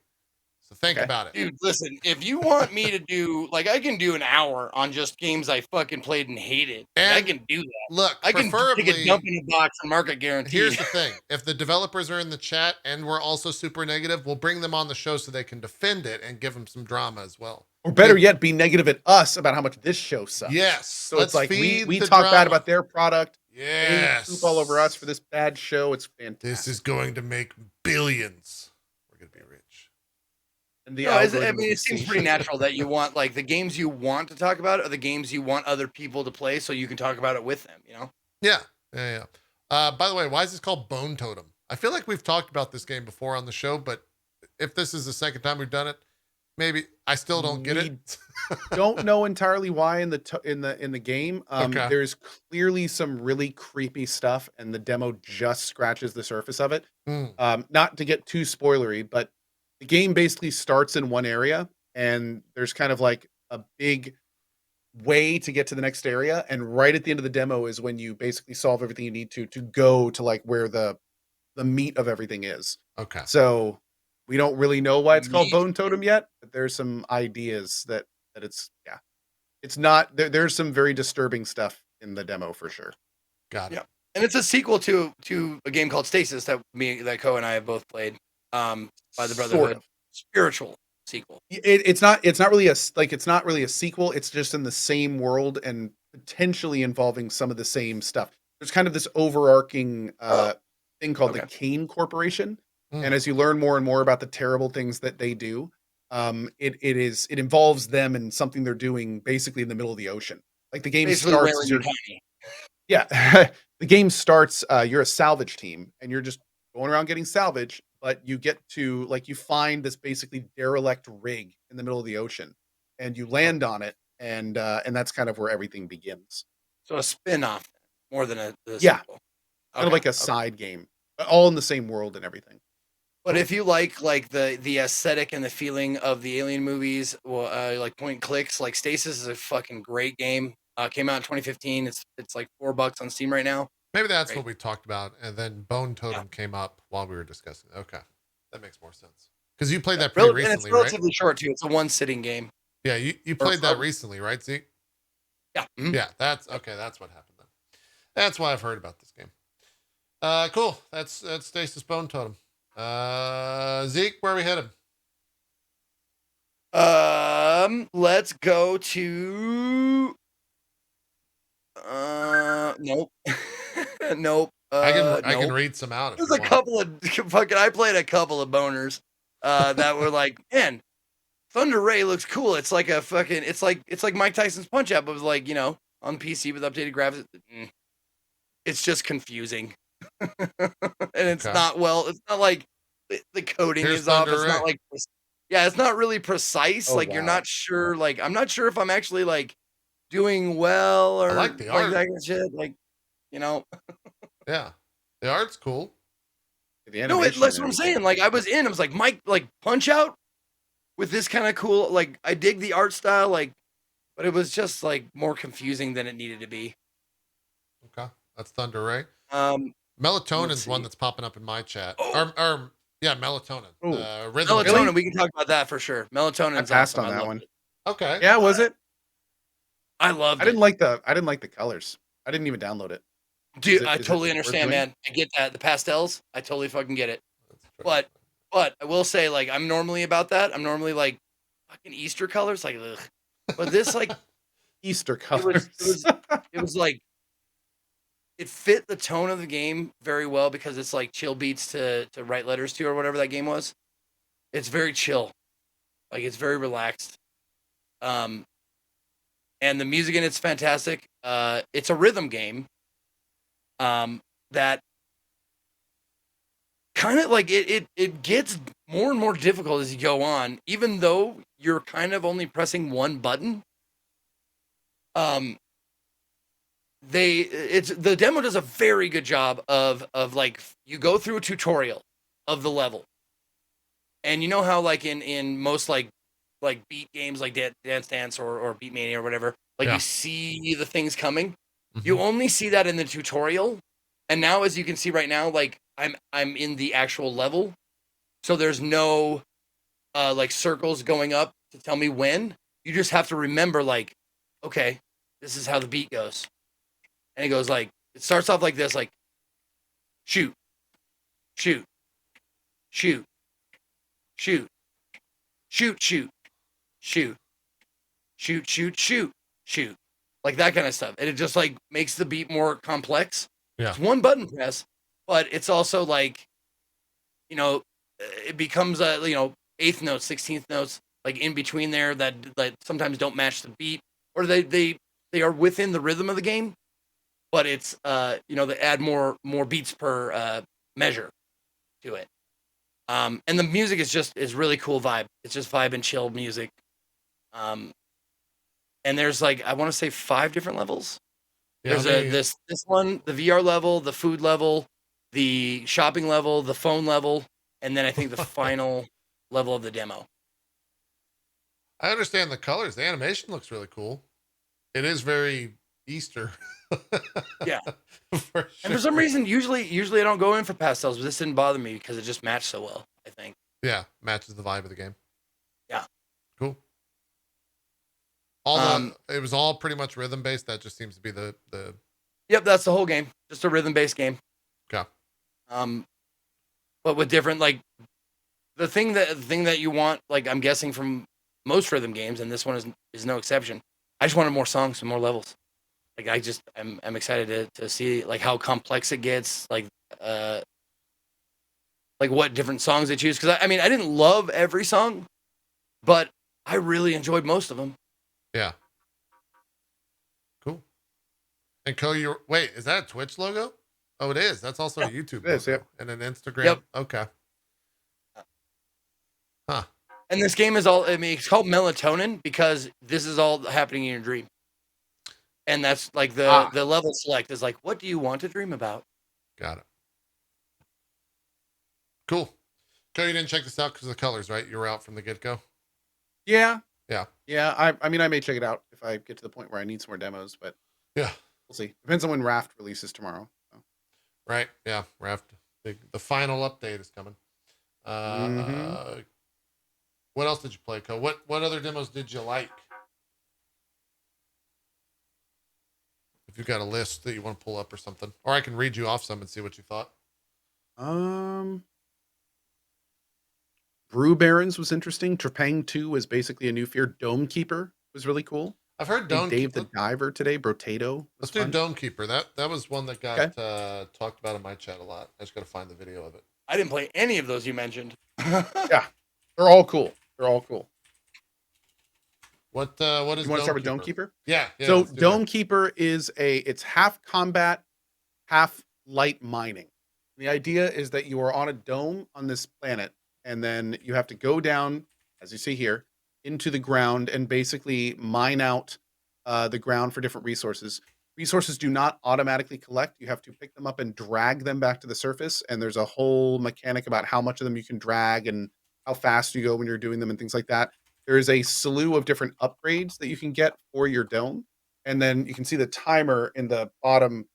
So think about it. Dude, listen, if you want me to do, I can do an hour on just games I fucking played and hated. And I can do that. Look, I can take a dump in a box and market guarantee. Here's the thing. If the developers are in the chat and we're also super negative, we'll bring them on the show so they can defend it and give them some drama as well. Or better yet, be negative at us about how much this show sucks. Yes. So it's like we talk bad about their product. Yes. They poop all over us for this bad show. It's fantastic. This is going to make billions. We're going to be rich. And it seems pretty natural that you want the games you want to talk about are the games you want other people to play so you can talk about it with them, Yeah. By the way, why is this called Bone Totem? I feel like we've talked about this game before on the show, but if this is the second time we've done it, maybe I still don't get it. Don't know entirely why in the game. There's clearly some really creepy stuff, and the demo just scratches the surface of it. Not to get too spoilery, but the game basically starts in one area, and there's kind of like a big way to get to the next area, and right at the end of the demo is when you basically solve everything you need to go to like where the meat of everything is. Okay. So we don't really know why it's called Bone Totem yet, but there's some ideas that it's not. There's some very disturbing stuff in the demo for sure. Got it. Yeah, and it's a sequel to a game called Stasis that Ko and I have both played. By the Brotherhood, sort of. Spiritual sequel. It's not really a sequel. It's just in the same world and potentially involving some of the same stuff. There's kind of this overarching thing called the Kane Corporation. And as you learn more and more about the terrible things that they do, it involves them and something they're doing basically in the middle of the ocean. Like the game starts. The game starts. You're a salvage team, and you're just going around getting salvage. But you get to you find this basically derelict rig in the middle of the ocean, and you land on it, and that's kind of where everything begins. So a spin-off more than a sequel. Okay. Kind of like a side game, all in the same world and everything. But if you like the aesthetic and the feeling of the Alien movies, like point and clicks, like Stasis is a fucking great game. Came out in 2015. It's like $4 on Steam right now. Maybe that's Great. what we talked about, and then Bone Totem came up while we were discussing. Okay, that makes more sense because you played that pretty recently, and it's right? relatively short too. It's a one sitting game. Yeah, you played that recently, right, Zeke? Yeah. Mm-hmm. Yeah, that's okay. That's what happened then. That's why I've heard about this game. Cool. That's Stasis Bone Totem. Zeke, where are we headed? Let's go to. Nope. Nope. I can read some out. There's a couple of fucking. I played a couple of boners that were like, man, Thunder Ray looks cool. It's like a fucking. It's like Mike Tyson's Punch Out, but with like on PC with updated graphics. It's just confusing, and it's not well. It's not like the coding is off. It's not like. Yeah, it's not really precise. Like you're not sure. Like I'm not sure if I'm actually like doing well or I like the art. That kind of shit. Like, Yeah, the art's cool. No, that's what I'm saying. Like I was like Mike, like Punch Out with this kind of cool. Like I dig the art style. Like, but it was just like more confusing than it needed to be. Okay, that's Thunder Ray. Melatonin's one that's popping up in my chat. Yeah, Melatonin. Melatonin, we can talk about that for sure. Melatonin's I passed awesome. on that one. Okay. Yeah, was it? I loved it. I didn't like the colors. I didn't even download it. Dude, I totally understand, man. I get that. The pastels, I totally fucking get it. But I will say, like, I'm normally about that. I'm normally like fucking Easter colors, like, ugh. But this, like, Easter colors. It was like it fit the tone of the game very well because it's like chill beats to write letters to or whatever that game was. It's very chill, like it's very relaxed. And the music in it's fantastic. It's a rhythm game. That kind of like it gets more and more difficult as you go on, even though you're kind of only pressing one button. The demo does a very good job of like you go through a tutorial of the level, and you know how like in most like beat games like Dance Dance or Beat Mania or whatever, like you see the things coming. Mm-hmm. You only see that in the tutorial, and now as you can see right now, like I'm in the actual level, so there's no like circles going up to tell me when. You just have to remember like, okay, this is how the beat goes. And it goes like, it starts off like this, like, shoot, shoot, shoot, shoot, shoot, shoot, shoot, shoot, shoot, shoot, shoot. Like that kind of stuff. And it just like makes the beat more complex. Yeah. It's one button press, but it's also like, it becomes a, eighth notes, 16th notes, like in between there that sometimes don't match the beat, or they are within the rhythm of the game. But it's they add more beats per measure to it, and the music is really cool vibe. It's just vibe and chill music, and there's like I want to say 5 different levels. Yeah, there's this one, the VR level, the food level, the shopping level, the phone level, and then I think the final level of the demo. I understand the colors. The animation looks really cool. It is very Easter. Yeah. For sure. And for some reason, usually I don't go in for pastels, but this didn't bother me because it just matched so well, I think. Yeah, matches the vibe of the game. Yeah. Cool. It was all pretty much rhythm based. That just seems to be the Yep, that's the whole game. Just a rhythm based game. Okay. But with different like the thing that you want, like I'm guessing from most rhythm games, and this one is no exception. I just wanted more songs and more levels. Like I'm excited to see like how complex it gets, like what different songs they choose. Because I mean I didn't love every song, but I really enjoyed most of them. Yeah. Cool. And wait, is that a Twitch logo? Oh, it is. That's also a YouTube logo. Is, and an Instagram. Yep. Okay. Huh. And this game is it's called Melatonin because this is all happening in your dream. And that's like the level select is like, what do you want to dream about? Got it. Cool. you didn't check this out because of the colors, right? You were out from the get-go. Yeah. Yeah. Yeah. I mean, I may check it out if I get to the point where I need some more demos, but Yeah. we'll see. Depends on when Raft releases tomorrow. So. Right. Yeah. Raft. The final update is coming. What else did you play, Co? What other demos did you like? If you've got a list that you want to pull up or something, or I can read you off some and see what you thought. Brew Barons was interesting. Trepang 2 was basically a new fear. Dome Keeper was really cool. I've heard Dave the Diver today. Brotato. Let's do Dome Keeper. That was one that got talked about in my chat a lot. I just got to find the video of it. I didn't play any of those you mentioned. Yeah, they're all cool. What is? You want to start with Dome Keeper? Yeah. So Dome Keeper is it's half combat, half light mining. The idea is that you are on a dome on this planet, and then you have to go down, as you see here, into the ground and basically mine out the ground for different resources. Resources do not automatically collect. You have to pick them up and drag them back to the surface. And there's a whole mechanic about how much of them you can drag and how fast you go when you're doing them and things like that. There is a slew of different upgrades that you can get for your dome. And then you can see the timer in the bottom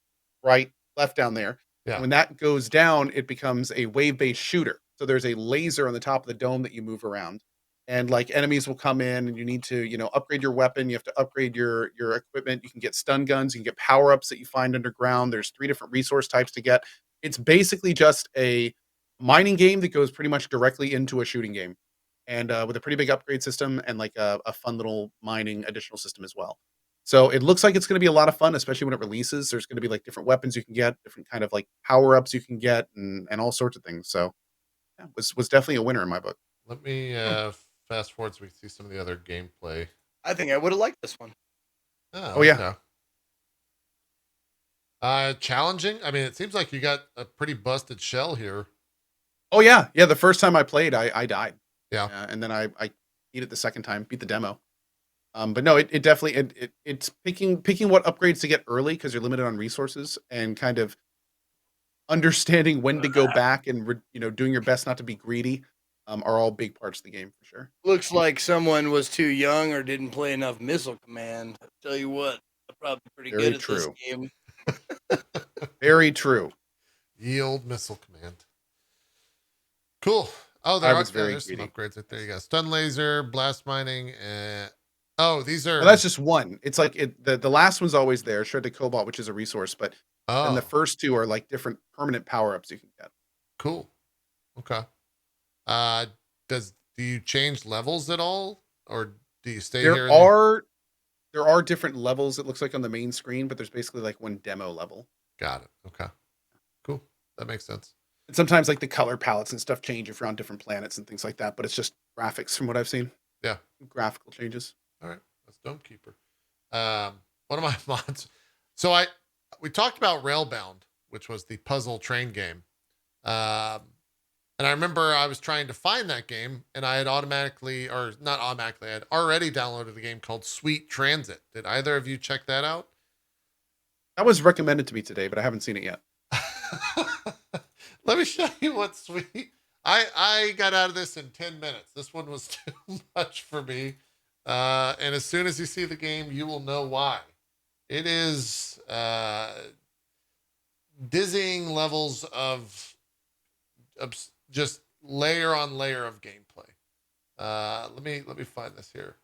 right, left down there. Yeah. When that goes down, it becomes a wave-based shooter. So there's a laser on the top of the dome that you move around. And like enemies will come in and you need to, upgrade your weapon. You have to upgrade your equipment. You can get stun guns. You can get power-ups that you find underground. There's 3 different resource types to get. It's basically just a mining game that goes pretty much directly into a shooting game. And with a pretty big upgrade system and like a fun little mining additional system as well. So it looks like it's going to be a lot of fun, especially when it releases. There's going to be like different weapons you can get, different kind of like power-ups you can get and all sorts of things. So yeah, was definitely a winner in my book. Let me fast forward so we can see some of the other gameplay. I think I would have liked this one. Oh yeah. Challenging. I mean, it seems like you got a pretty busted shell here. Oh yeah. Yeah. The first time I played, I died. Yeah. And then I beat it the second time, beat the demo. But no, it definitely, it's picking what upgrades to get early because you're limited on resources and kind of understanding when to go back and, doing your best not to be greedy are all big parts of the game for sure. Looks like someone was too young or didn't play enough Missile Command. I'll tell you what, I'm probably pretty Very good at true. this game. Very true. Yield Missile Command. Cool. Oh, there's some upgrades right there. You got stun laser, blast mining, these are. Well, that's just one. It's like the last one's always there. Shred the Cobalt, which is a resource, but and the first 2 are like different permanent power ups you can get. Cool. Okay. Do you change levels at all, or do you stay here? There are different levels. It looks like on the main screen, but there's basically like one demo level. Got it. Okay. Cool. That makes sense. And sometimes like the color palettes and stuff change if you're on different planets and things like that, but it's just graphics from what I've seen. Yeah. Graphical changes. All right. That's Dome Keeper. One of my mods. So we talked about Railbound, which was the puzzle train game. And I remember I was trying to find that game and I had I had already downloaded a game called Sweet Transit. Did either of you check that out? That was recommended to me today, but I haven't seen it yet. Let me show you what's sweet. I got out of this in 10 minutes. This one was too much for me. And as soon as you see the game, you will know why. It is dizzying levels of just layer on layer of gameplay. Let me find this here.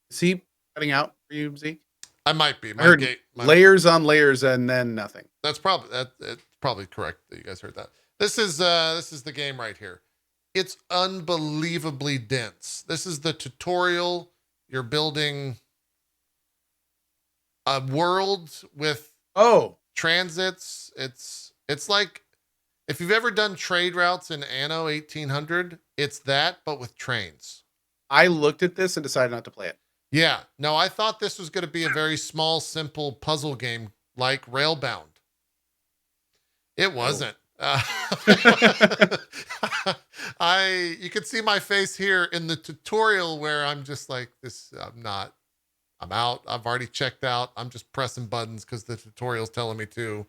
Is he cutting out for you, Zeke? I might be. I heard layers on layers and then nothing. That's probably correct that you guys heard that. This is the game right here. It's unbelievably dense. This is the tutorial. You're building a world with transits. It's like if you've ever done trade routes in Anno 1800, it's that, but with trains. I looked at this and decided not to play it. Yeah. No, I thought this was going to be a very small, simple puzzle game like Railbound. It wasn't. You can see my face here in the tutorial where I'm just like this. I'm out. I've already checked out. I'm just pressing buttons because the tutorial's telling me to.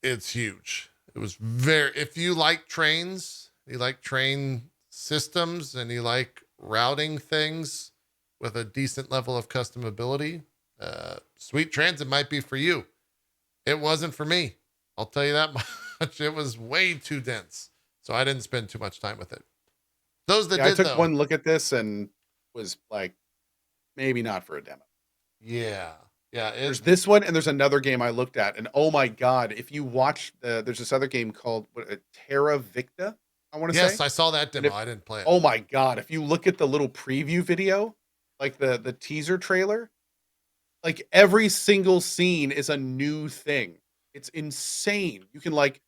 It's huge. It was very, if you like trains, you like train systems, and you like routing things with a decent level of customability, Sweet Transit might be for you. It wasn't for me. I'll tell you that much. It was way too dense. So I didn't spend too much time with it. Those that Yeah, I did, took though. one look at this and was like, maybe not for a demo. Yeah. Yeah. There's this one, and there's another game I looked at, and oh my god, if you watch there's this other game called Terra Victa, I want to say. Yes, I saw that demo. I didn't play it. Oh my god, if you look at the little preview video, like the teaser trailer, like every single scene is a new thing. It's insane. You can like,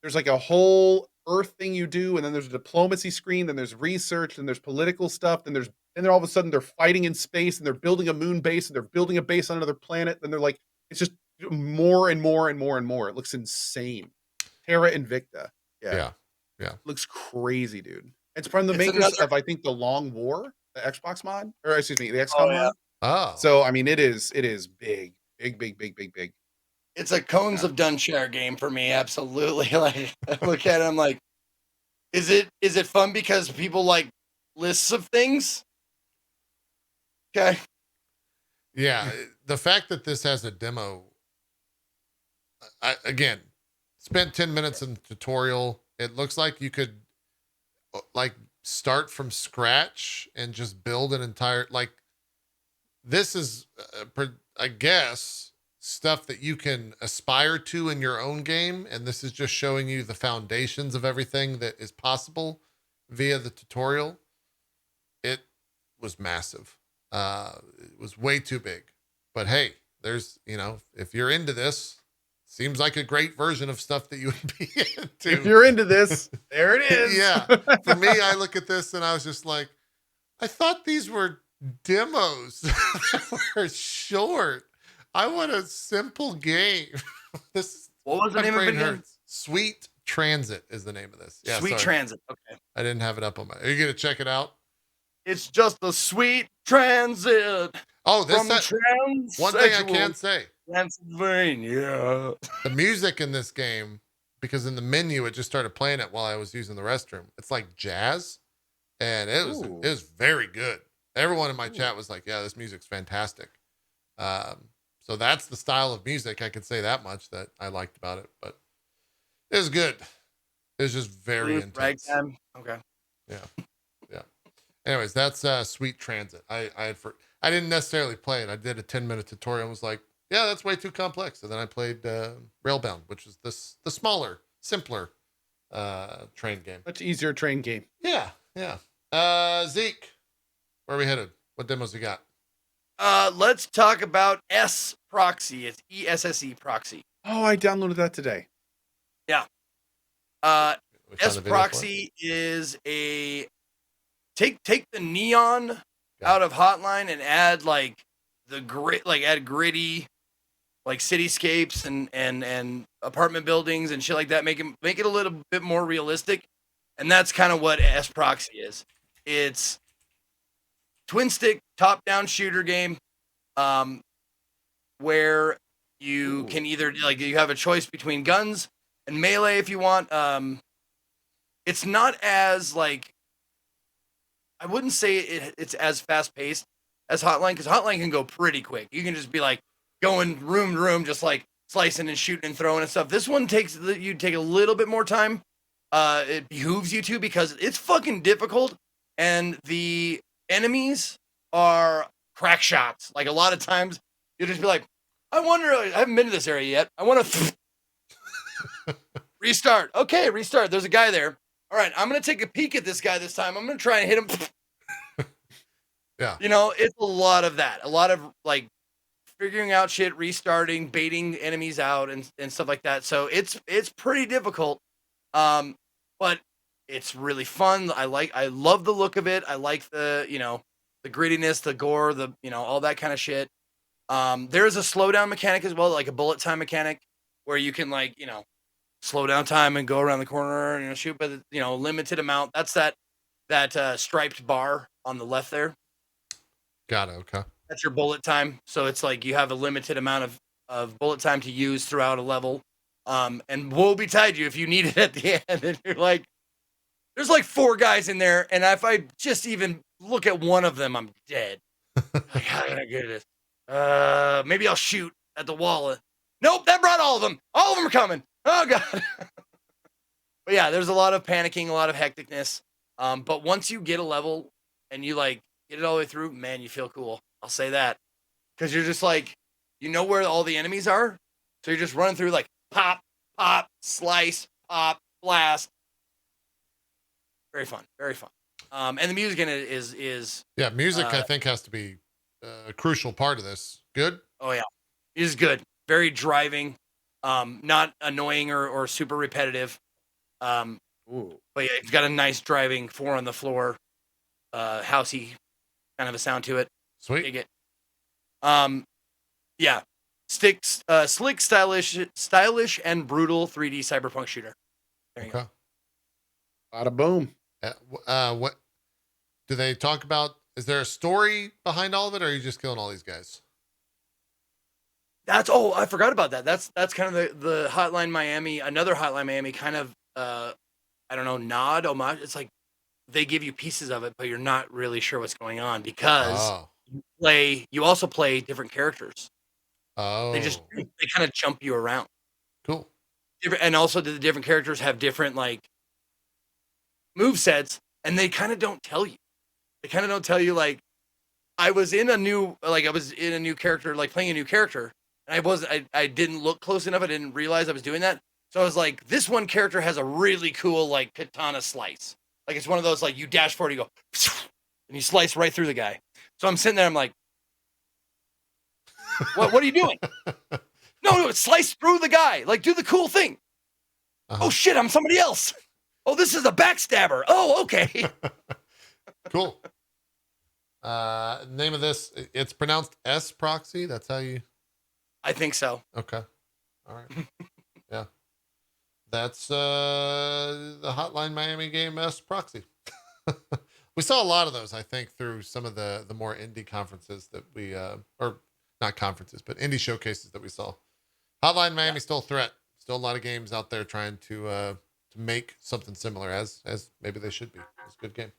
there's like a whole Earth thing you do, and then there's a diplomacy screen, then there's research, and there's political stuff, then then all of a sudden they're fighting in space, and they're building a moon base, and they're building a base on another planet, then they're like, it's just more and more and more and more. It looks insane. Terra Invicta. Yeah. Looks crazy, dude. It's from the It's makers another- of, I think, the Long War, the Xbox mod, or excuse me, the XCOM yeah. mod. Oh. So I mean, it is big. It's a Cones of Dunshire game for me, absolutely. Like, I look at it, I'm like, is it fun because people like lists of things? Okay. Yeah. The fact that this has a demo, I again spent 10 minutes in the tutorial. It looks like you could like start from scratch and just build an entire, like, this is, I guess, stuff that you can aspire to in your own game. And this is just showing you the foundations of everything that is possible via the tutorial. It was massive. It was way too big. But hey, there's, if you're into this, seems like a great version of stuff that you would be into. If you're into this, there it is. Yeah. For me, I look at this and I was just like, I thought these were demos that were short. I want a simple game. What was the my name of brain it again? hurts. Sweet Transit is the name of this. Yeah, Sweet sorry. Transit. Okay. I didn't have it up on my. Are you gonna check it out? It's just a sweet transit Oh, from one thing I can say. Pennsylvania. The music in this game, because in the menu it just started playing it while I was using the restroom. It's like jazz, and it was very good. Everyone in my chat was like, "Yeah, this music's fantastic." So that's the style of music. I can say that much that I liked about it, but it was good. It was just very intense. Ragtime. Okay. Yeah. Anyways, that's Sweet Transit. I didn't necessarily play it. I did a 10-minute tutorial and was like, yeah, that's way too complex. And then I played Railbound, which is the smaller, simpler train game. Much easier train game. Yeah. Zeke, where are we headed? What demos you got? Let's talk about Esse Proxy. It's ESSE Proxy. Oh, I downloaded that today. Yeah. We found Esse the video for it? Proxy is a take the neon out of Hotline and add like the grit, like add gritty, like cityscapes and apartment buildings and shit like that. Make it a little bit more realistic, and that's kind of what Esse Proxy is. It's twin stick top down shooter game, where you can either like you have a choice between guns and melee if you want. It's not as like, I wouldn't say it's as fast paced as Hotline, because Hotline can go pretty quick. You can just be like going room to room, just like slicing and shooting and throwing and stuff. This one you take a little bit more time. It behooves you to, because it's fucking difficult, and the enemies are crack shots. Like a lot of times you'll just be like, I haven't been to this area yet. I want to restart. Okay, restart. There's a guy there. All right, I'm going to take a peek at this guy this time. I'm going to try and hit him. Yeah. It's a lot of that. A lot of like figuring out shit, restarting, baiting enemies out and stuff like that. So it's pretty difficult. But it's really fun. I love the look of it. I like the grittiness, the gore, all that kind of shit. There's a slowdown mechanic as well, like a bullet time mechanic, where you can slow down time and go around the corner and shoot, but limited amount. That's that striped bar on the left there. Got it. Okay. That's your bullet time. So it's like you have a limited amount of bullet time to use throughout a level. And woe betide you if you need it at the end. And you're like, there's like 4 guys in there, and if I just even look at one of them, I'm dead. Like, how did I get this? Maybe I'll shoot at the wall. Nope, that brought all of them. All of them are coming. Oh god. But yeah, there's a lot of panicking, a lot of hecticness. But once you get a level and you like get it all the way through, man, you feel cool. I'll say that. Because you're just like, you know where all the enemies are. So you're just running through like pop, pop, slice, pop, blast. Very fun, very fun. And the music in it is Yeah, music I think has to be a crucial part of this. Good? oh yeah, it is good. Very driving, not annoying or super repetitive. Ooh. But yeah, it's got a nice driving 4 on the floor, housey kind of a sound to it. Sweet. Dig it. Yeah, slick, stylish, and brutal 3D cyberpunk shooter. There you go. Bada boom. What do they talk about? Is there a story behind all of it, or are you just killing all these guys? I forgot about that. That's kind of the Hotline Miami, another Hotline Miami kind of I don't know, homage. It's like they give you pieces of it, but you're not really sure what's going on because you also play different characters. Oh. They kind of jump you around. Cool. And also the different characters have different like move sets, and they kind of don't tell you. They kind of don't tell you like I was in a new character, like playing a new character, and I didn't look close enough. I didn't realize I was doing that. So I was like, this one character has a really cool like katana slice. Like it's one of those like you dash forward, you go, and you slice right through the guy. So I'm sitting there, I'm like, what are you doing? No, slice through the guy. Like do the cool thing. Oh shit, I'm somebody else. Oh, this is a backstabber. Oh, okay. Cool. Name of this, it's pronounced Esse Proxy. That's how you. I think so. Okay. All right. Yeah. That's the Hotline Miami game Esse Proxy. We saw a lot of those, I think, through some of the more indie conferences that we or not conferences, but indie showcases that we saw. Hotline Miami still a threat. Still a lot of games out there trying to make something similar as maybe they should be. It's a good game.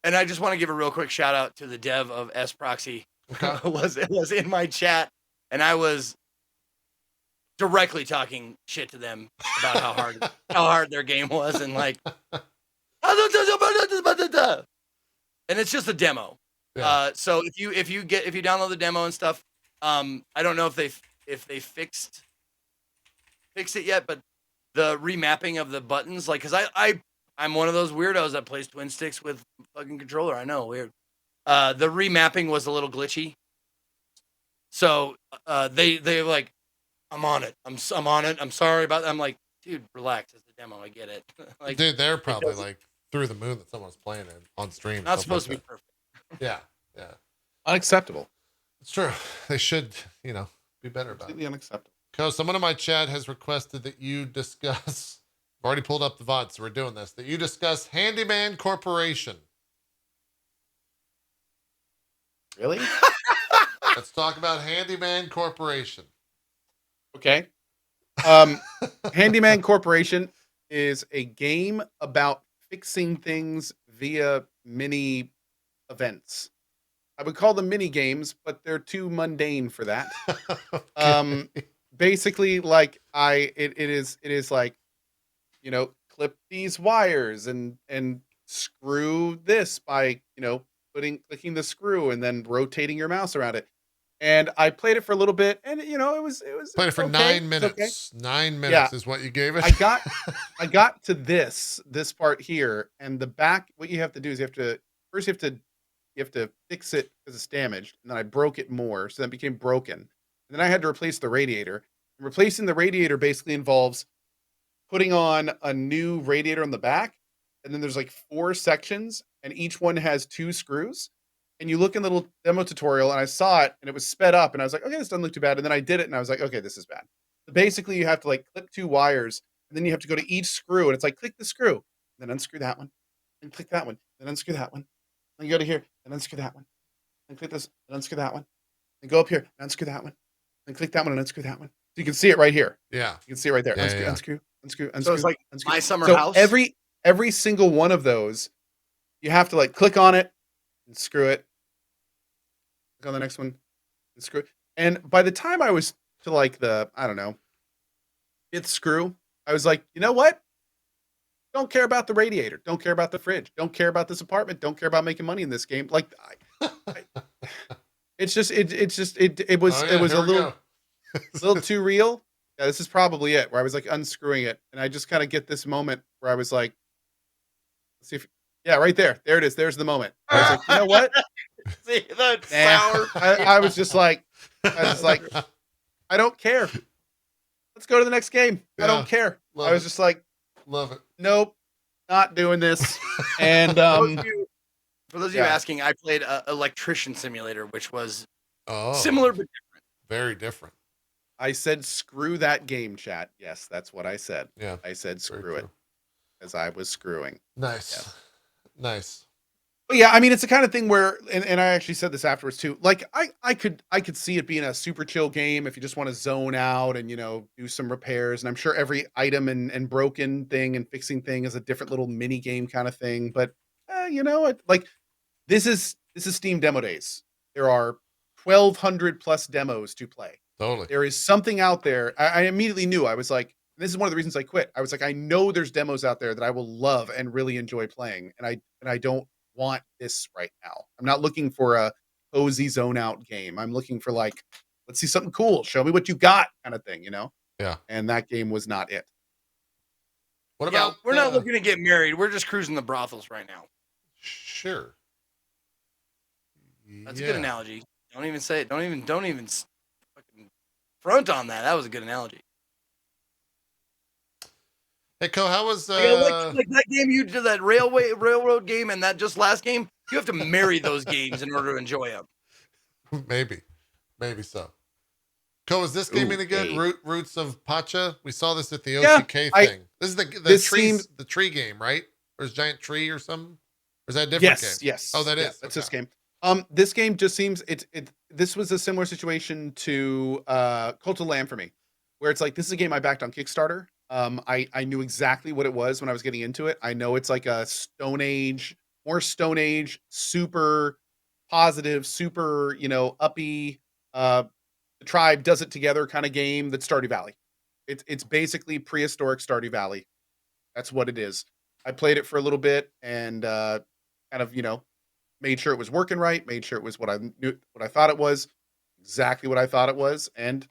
And I just want to give a real quick shout out to the dev of Esse Proxy. Okay. It was in my chat, and I was directly talking shit to them about how hard their game was, and like, and it's just a demo. Yeah. So if you download the demo and stuff, I don't know if they fixed it yet, but the remapping of the buttons, like, cause I'm one of those weirdos that plays twin sticks with fucking controller. I know, weird. The remapping was a little glitchy. So they like, I'm on it. I'm on it. I'm sorry about that. I'm like, dude, relax. It's a demo. I get it. Like, dude, they're probably like through the moon that someone's playing it on stream. Not supposed to be perfect. Yeah. Unacceptable. It's true. They should, be better about it. Completely unacceptable. Because someone in my chat has requested that you discuss. I've already pulled up the VOD, so we're doing this. That you discuss Handyman Corporation. Really? Let's talk about Handyman Corporation. Okay. Handyman Corporation is a game about fixing things via mini events. I would call them mini games, but they're too mundane for that. Okay. Basically, like it is like, clip these wires and screw this by, clicking the screw and then rotating your mouse around it. And I played it for a little bit, and it was Played it for okay. 9 minutes. Okay. 9 minutes is what you gave it. I got to this part here, and the back. What you have to do is you have to fix it because it's damaged, and then I broke it more, so that it became broken. And then I had to replace the radiator. And replacing the radiator basically involves putting on a new radiator on the back, and then there's like 4 sections, and each one has 2 screws. And you look in the little demo tutorial, and I saw it, and it was sped up, and I was like, okay, this doesn't look too bad. And then I did it, and I was like, okay, this is bad. So basically, you have to like clip 2 wires, and then you have to go to each screw, and it's like, click the screw, and then unscrew that one, and click that one, then unscrew that one. Then you go to here, and unscrew that one, and click this, and unscrew that one, and go up here, and unscrew that one, and click that one, and unscrew that one. So You can see it right here. Yeah. You can see it right there. Yeah, Unscrew, yeah. unscrew. So it's like unscrew. My Summer So House. every single one of those, you have to like click on it and screw it. Click on the next one and screw it. And by the time I was to like the, I don't know, fifth screw, I was like, you know what? Don't care about the radiator. Don't care about the fridge. Don't care about this apartment. Don't care about making money in this game. Like, it was Oh, yeah, it was here a we little go. too real. Yeah, this is probably it. Where I was like unscrewing it, and I just kind of get this moment where I was like, let's see if, yeah, right there. There it is. There's the moment. I was like, you know what? See that Nah. sour. I was just like, I don't care. Let's go to the next game. I Yeah, don't care. love I was it. just like, Love it. nope, not doing this. And For those of you yeah. asking, I played Electrician Simulator, which was Oh, similar but very different. I said, screw that game, chat. Yes, that's what I said. Yeah. I said, Very screw it, true. as I was screwing. Nice. Nice. But yeah, I mean, it's the kind of thing where, and I actually said this afterwards too. Like, I could see it being a super chill game if you just want to zone out and do some repairs. And I'm sure every item and broken thing and fixing thing is a different little mini game kind of thing. But like this is Steam demo days. There are 1,200 plus demos to play. Totally. There is something out there. I immediately knew. I was like, this is one of the reasons I quit. I was like, I know there's demos out there that I will love and really enjoy playing, and I don't want this right now. I'm not looking for a cozy zone out game. I'm looking for like, let's see something cool. Show me what you got, kind of thing, Yeah. And that game was not it. What about? we're not looking to get married. We're just cruising the brothels right now. Sure. That's a good analogy. Don't even say it. Don't even fucking front on that. That was a good analogy. Hey, Co, how was Like that game you did, that railroad game, and that just last game? You have to marry those games in order to enjoy them. maybe so. Co, is this game any good? hey. Roots of Pacha. We saw this at the Yeah, OCK thing. This is the tree game, right? Or is Giant Tree or something? Or is that a different game? Yes. Oh, that is. That's this game. This game just seems this was a similar situation to Cult of Lamb for me, where it's like, this is a game I backed on Kickstarter. I knew exactly what it was when I was getting into it. I know it's like a more Stone Age, super positive, super, uppy, the tribe does it together kind of game that's Stardew Valley. It's basically prehistoric Stardew Valley. That's what it is. I played it for a little bit and kind of, made sure it was working right, made sure it was what I thought it was, exactly what I thought it was, and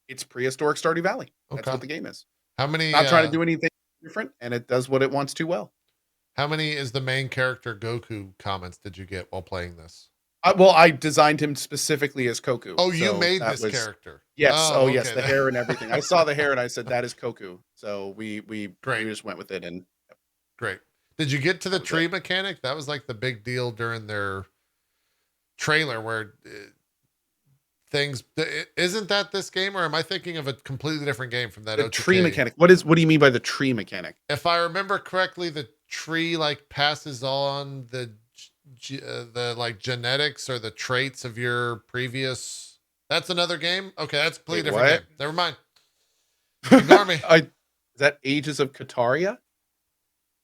it's prehistoric Stardew Valley. That's what the game is. How many? Not trying to do anything different, and it does what it wants to well. How many is the main character Goku comments did you get while playing this? Well, I designed him specifically as Koku. Oh, you so made that this character. Yes. Oh, yes, okay. the hair and everything. I saw the hair and I said that is Koku. So we Great. just went with it and Great. Did you get to the tree mechanic? That was like the big deal during their trailer where things isn't that this game, or am I thinking of a completely different game from that? the OTK? tree mechanic. What do you mean by the tree mechanic? If I remember correctly, the tree like passes on the like genetics or the traits of your previous. That's another game. Okay, that's a completely different game. Never mind. Ignore me. Is that Ages of Kataria?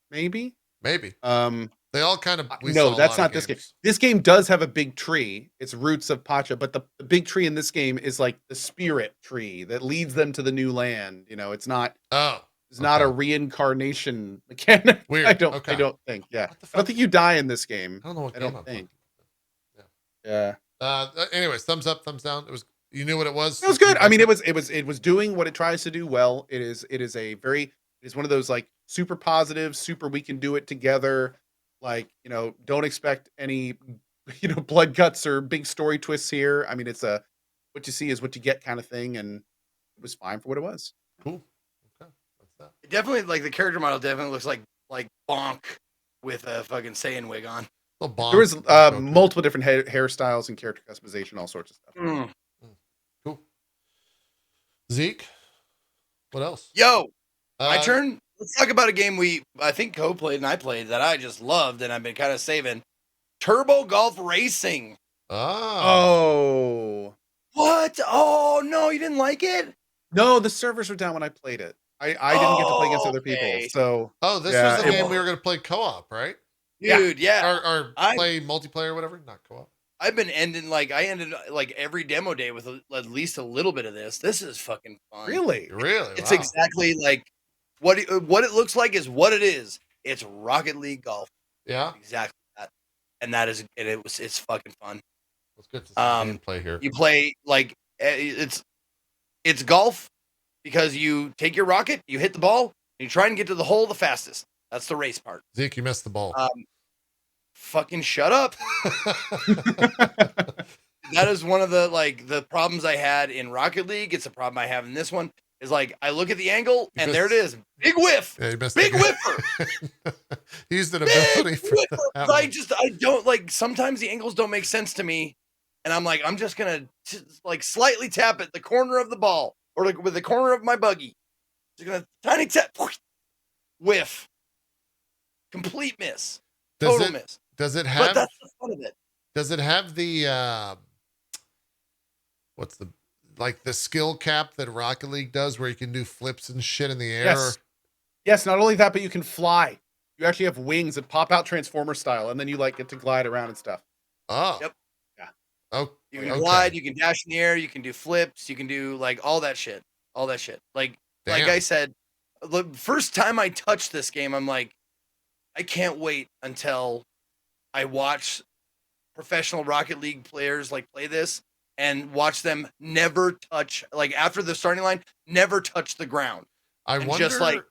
Maybe. They all kind of. No, that's not this game. This game does have a big tree. It's Roots of Pacha, but the big tree in this game is like the spirit tree that leads them to the new land. It's not. It's not a reincarnation mechanic. Weird. I don't think. Yeah. I don't think you die in this game. I don't know what game I'm playing. Yeah. Anyways, thumbs up, thumbs down. It was. You knew what it was. It was good. I mean, it was doing what it tries to do well. It is one of those like super positive, super we can do it together. Like, don't expect any, blood cuts or big story twists here. I mean, it's what you see is what you get kind of thing, and it was fine for what it was. Cool. Okay. That's that. It definitely, like, the character model definitely looks like Bonk with a fucking Saiyan wig on. There was multiple different hairstyles and character customization, all sorts of stuff. Cool. Zeke, what else? Yo, my turn. Let's talk about a game I think Co played and I played that I just loved and I've been kind of saving. Turbo Golf Racing. Oh. What? Oh no, you didn't like it? No, the servers were down when I played it. I didn't get to play against other people. Okay. So Oh, this Yeah, was the it game wa- we were going to play co-op, right? Dude, yeah. Or I- play multiplayer or whatever. Not co-op. I've been ending like I ended like every demo day with at least a little bit of this. This is fucking fun. really, Really? It's Wow. exactly like what it looks like is what it is. It's Rocket League golf. Yeah. Exactly that. And that is it's fucking fun. Let's get to some gameplay here. You play like it's golf because you take your rocket, you hit the ball, and you try and get to the hole the fastest. That's the race part. Zeke, you missed the ball. Fucking shut up. That is one of the problems I had in Rocket League. It's a problem I have in this one. Is like I look at the angle and there it is. Big whiff. Yeah, you missed Big the- whiffer. He used an ability for Whiffer. that I one. don't like sometimes the angles don't make sense to me. And I'm like, I'm just gonna like slightly tap at the corner of the ball or like with the corner of my buggy. Just gonna tiny tap, whiff, complete miss, total miss. Does it But have? that's the fun of it. Does it have the what's the like the skill cap that Rocket League does, where you can do flips and shit in the air? yes, yes. Not only that, but you can fly. You actually have wings that pop out Transformer style, and then you like get to glide around and stuff. Oh. Yep. Yeah. Oh. You can glide, you can dash in the air, you can do flips, you can do like all that shit. Like Damn. I said, the first time I touched this game, I'm like, I can't wait until I watch professional Rocket League players like play this and watch them never touch, like after the starting line, never touch the ground. I And wonder. just like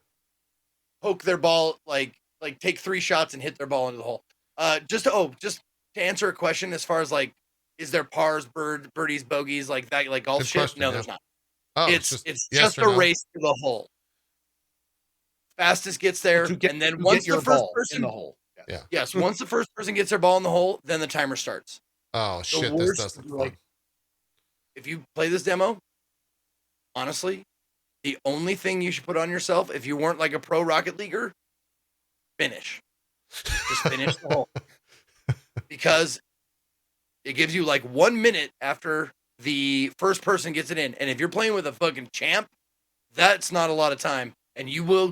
poke their ball, like take 3 shots and hit their ball into the hole. Just to answer a question as far as like, is there pars, birdies, bogeys, like that, like golf Good shit? question, No, yeah. there's not. Oh, It's yes just or a no? race to the hole. Fastest gets there, and then once your the first ball person in the hole. Yeah. Yes, once the first person gets their ball in the hole, then the timer starts. Oh shit! This worst, does look like, fun. If you play this demo, honestly, the only thing you should put on yourself, if you weren't like a pro Rocket Leaguer, finish. Just finish the hole. Because it gives you like 1 minute after the first person gets it in. And if you're playing with a fucking champ, that's not a lot of time. And you will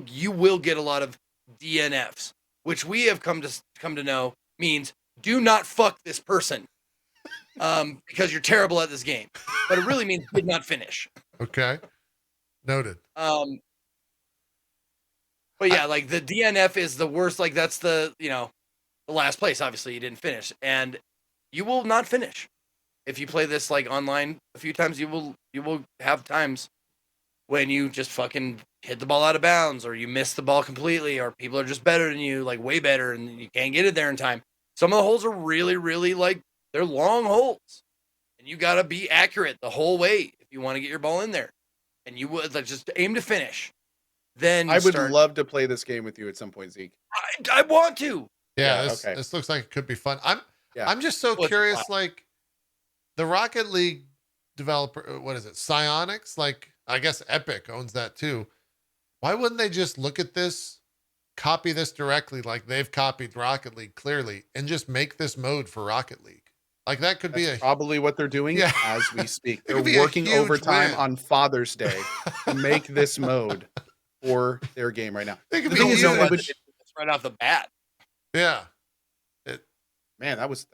get a lot of DNFs, which we have come to know means do not fuck this person. Because you're terrible at this game. But it really means did not finish. Okay. Noted. But yeah, like the DNF is the worst. Like that's the last place. Obviously, you didn't finish, and you will not finish if you play this like online a few times. You will have times when you just fucking hit the ball out of bounds, or you miss the ball completely, or people are just better than you, like way better, and you can't get it there in time. Some of the holes are really, really like they're long holes, and you got to be accurate the whole way if you want to get your ball in there, and you would like just aim to finish. Then I would love to play this game with you at some point, Zeke. I want to. Yeah, Yeah, this, okay. this looks like it could be fun. Yeah. I'm just so Well, it's curious, fun. like the Rocket League developer, what is it? Psionics? Like I guess Epic owns that too. Why wouldn't they just look at this, copy this directly like they've copied Rocket League clearly, and just make this mode for Rocket League? Like that could be That's a probably what they're doing Yeah. as we speak. It They're could be a working huge overtime win. on Father's Day to make this mode for their game right now. It could The be thing is, huge. though, it would- It's right off the bat. Yeah, man, that was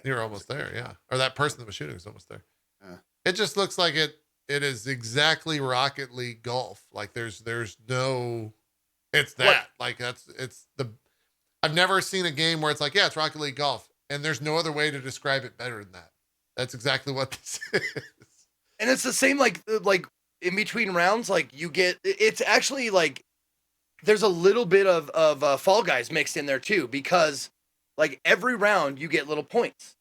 you're almost there. Yeah, or that person that was shooting is almost there. Yeah. It just looks like it is exactly Rocket League golf. Like there's no, it's that. Like it's the. I've never seen a game where it's like, yeah, it's Rocket League golf, and there's no other way to describe it better than that. That's exactly what this is. And it's the same like in between rounds, like you get it's actually like there's a little bit of Fall Guys mixed in there too, because like every round you get little points.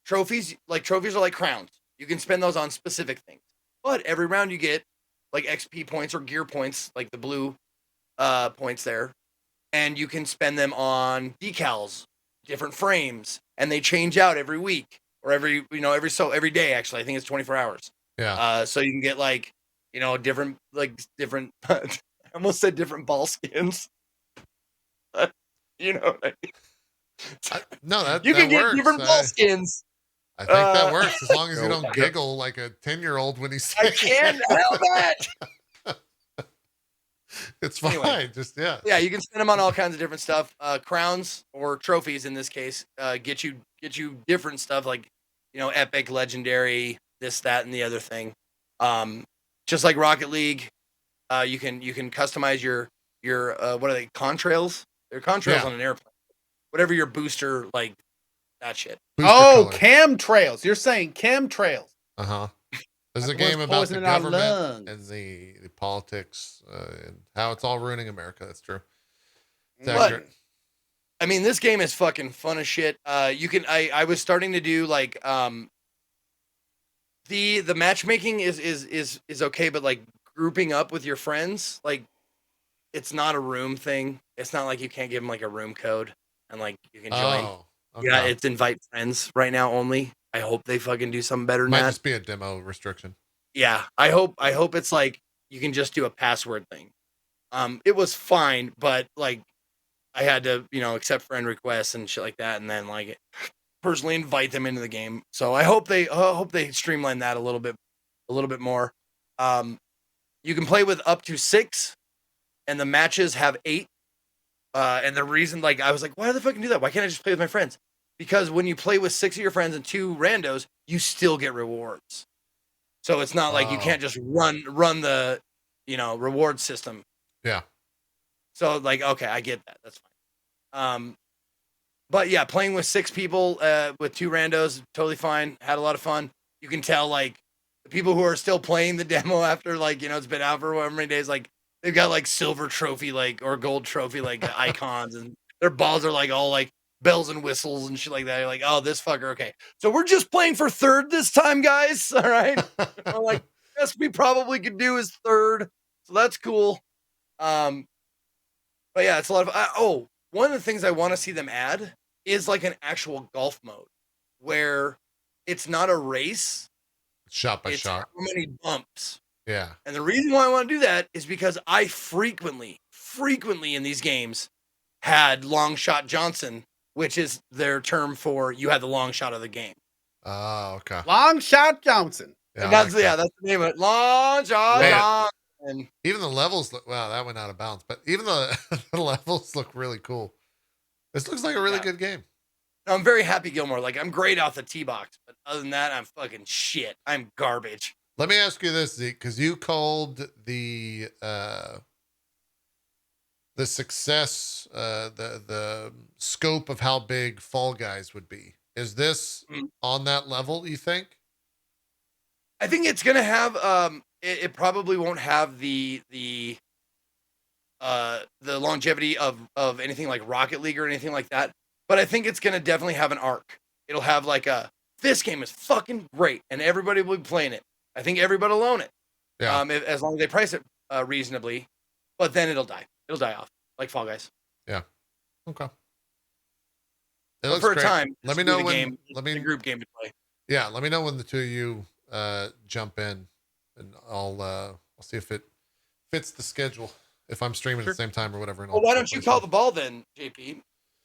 Trophies are like crowns. You can spend those on specific things. But every round you get like XP points or gear points, like the blue points there. And you can spend them on decals, different frames, and they change out every week or every day actually. I think it's 24 hours. Yeah. So you can get like, different I almost said different ball skins. You know what I mean? No, that You can that get works. different ball skins I think that works as long as you No. don't giggle like a 10-year-old when he's I saying can't help it. it's fine. Anyway. Just yeah. Yeah, you can spend them on all kinds of different stuff. Crowns or trophies in this case get you different stuff like epic, legendary, this, that, and the other thing. Just like Rocket League, you can customize your what are they, contrails? They're contrails on an airplane. Whatever your booster, like that shit. Booster Oh, color. chemtrails. You're saying chemtrails. There's a Like game what's about the poisoning our government lungs. and the politics and how it's all ruining America. That's true. It's But accurate. I mean, this game is fucking fun as shit. You can I was starting to do like the matchmaking is okay, but like grouping up with your friends, like it's not a room thing. It's not like you can't give them like a room code and like you can join. Oh, okay. Yeah, it's invite friends right now only. I hope they fucking do something better than Might that. just be a demo restriction. Yeah, I hope it's like you can just do a password thing. It was fine, but like I had to, accept friend requests and shit like that, and then like personally invite them into the game. So I hope they streamline that a little bit more. You can play with up to 6, and the matches have 8. And the reason, like, I was like, why the fuck can do that? Why can't I just play with my friends? Because when you play with 6 of your friends and 2 randos, you still get rewards. So it's not like you can't just run the, reward system. Yeah. So like, okay, I get that. That's fine. But yeah, playing with 6 people, with 2 randos, totally fine. Had a lot of fun. You can tell like the people who are still playing the demo after like, it's been out for however many days, like they've got like silver trophy, like, or gold trophy, like icons, and their balls are like all like bells and whistles and shit like that. You're like, oh, this fucker. Okay. So we're just playing for 3rd this time, guys. All right. I'm like, best we probably could do is 3rd. So that's cool. But yeah, it's a lot of, one of the things I want to see them add is like an actual golf mode where it's not a race. Shot by it's shot. how many bumps. Yeah. And the reason why I want to do that is because I frequently in these games had Long Shot Johnson, which is their term for you had the long shot of the game. Oh, okay. Long Shot Johnson. Yeah, And that's the name of it. Long Shot Johnson. Even the levels look, wow, that went out of bounds. But even the levels look really cool. This looks like a really good game. No, I'm very happy, Gilmore. Like, I'm great off the tee box, but other than that, I'm fucking shit. I'm garbage. Let me ask you this, Zeke, because you called the success, the scope of how big Fall Guys would be. Is this on that level, you think? I think it's gonna have it probably won't have the longevity of anything like Rocket League or anything like that. But I think it's gonna definitely have an arc. It'll have like this game is fucking great and everybody will be playing it. I think everybody will own it. Yeah. As long as they price it reasonably. But then it'll die. It'll die off like Fall Guys. Yeah. Okay. It But looks for great. a time, Let me know when. the group game to play. Yeah, let me know when the two of you jump in, and I'll see if it fits the schedule. If I'm streaming at the same time or whatever. Well, why don't you call the ball then, JP?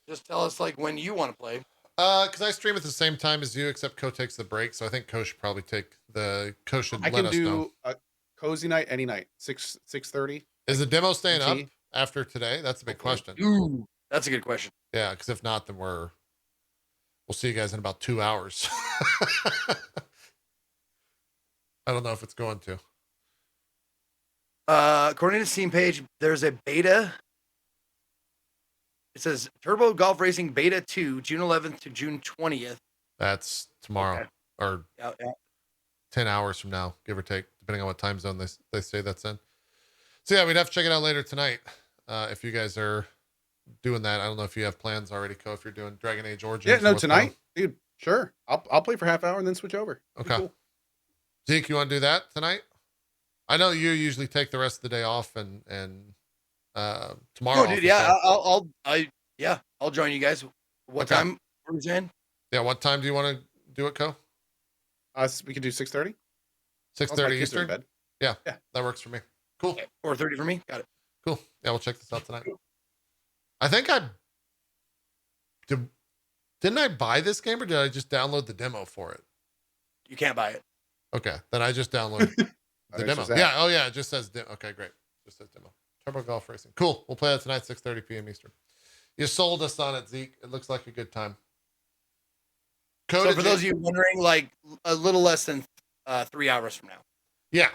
Just tell us like when you want to play. Because I stream at the same time as you, except Co takes the break, so I think Co should probably Co should let us know. I can do a cozy night any night. 6:30. Is the demo staying up after today? That's a big question. Ooh, that's a good question. Yeah, because if not, then we'll see you guys in about 2 hours. I don't know if it's going to. According to the Steam page, there's a beta. It says Turbo Golf Racing Beta 2, June 11th to June 20th. That's tomorrow or 10 hours from now, give or take, depending on what time zone they say that's in. So yeah, we'd have to check it out later tonight. If you guys are doing that, I don't know if you have plans already, Co, if you're doing Dragon Age Origins. Yeah, no, tonight, dude. Sure, I'll play for half hour and then switch over. Okay. Cool. Zeke, you want to do that tonight? I know you usually take the rest of the day off and tomorrow. Oh, dude, yeah, I'll join you guys. What time were we saying? Yeah, what time do you want to do it, Co? We can do 6:30. 6:30 Eastern. Yeah, that works for me. Cool. Okay, 4:30 for me. Got it. Cool. Yeah, we'll check this out tonight. I think did Didn't I buy this game or did I just download the demo for it? You can't buy it. Okay, then I just downloaded the It's demo. just that. Yeah, oh yeah, it just says demo. Okay, great. Just says demo. Turbo Golf Racing. Cool. We'll play that tonight, 6:30 p.m. Eastern. You sold us on it, Zeke. It looks like a good time. So for those of you wondering, like a little less than 3 hours from now. Yeah.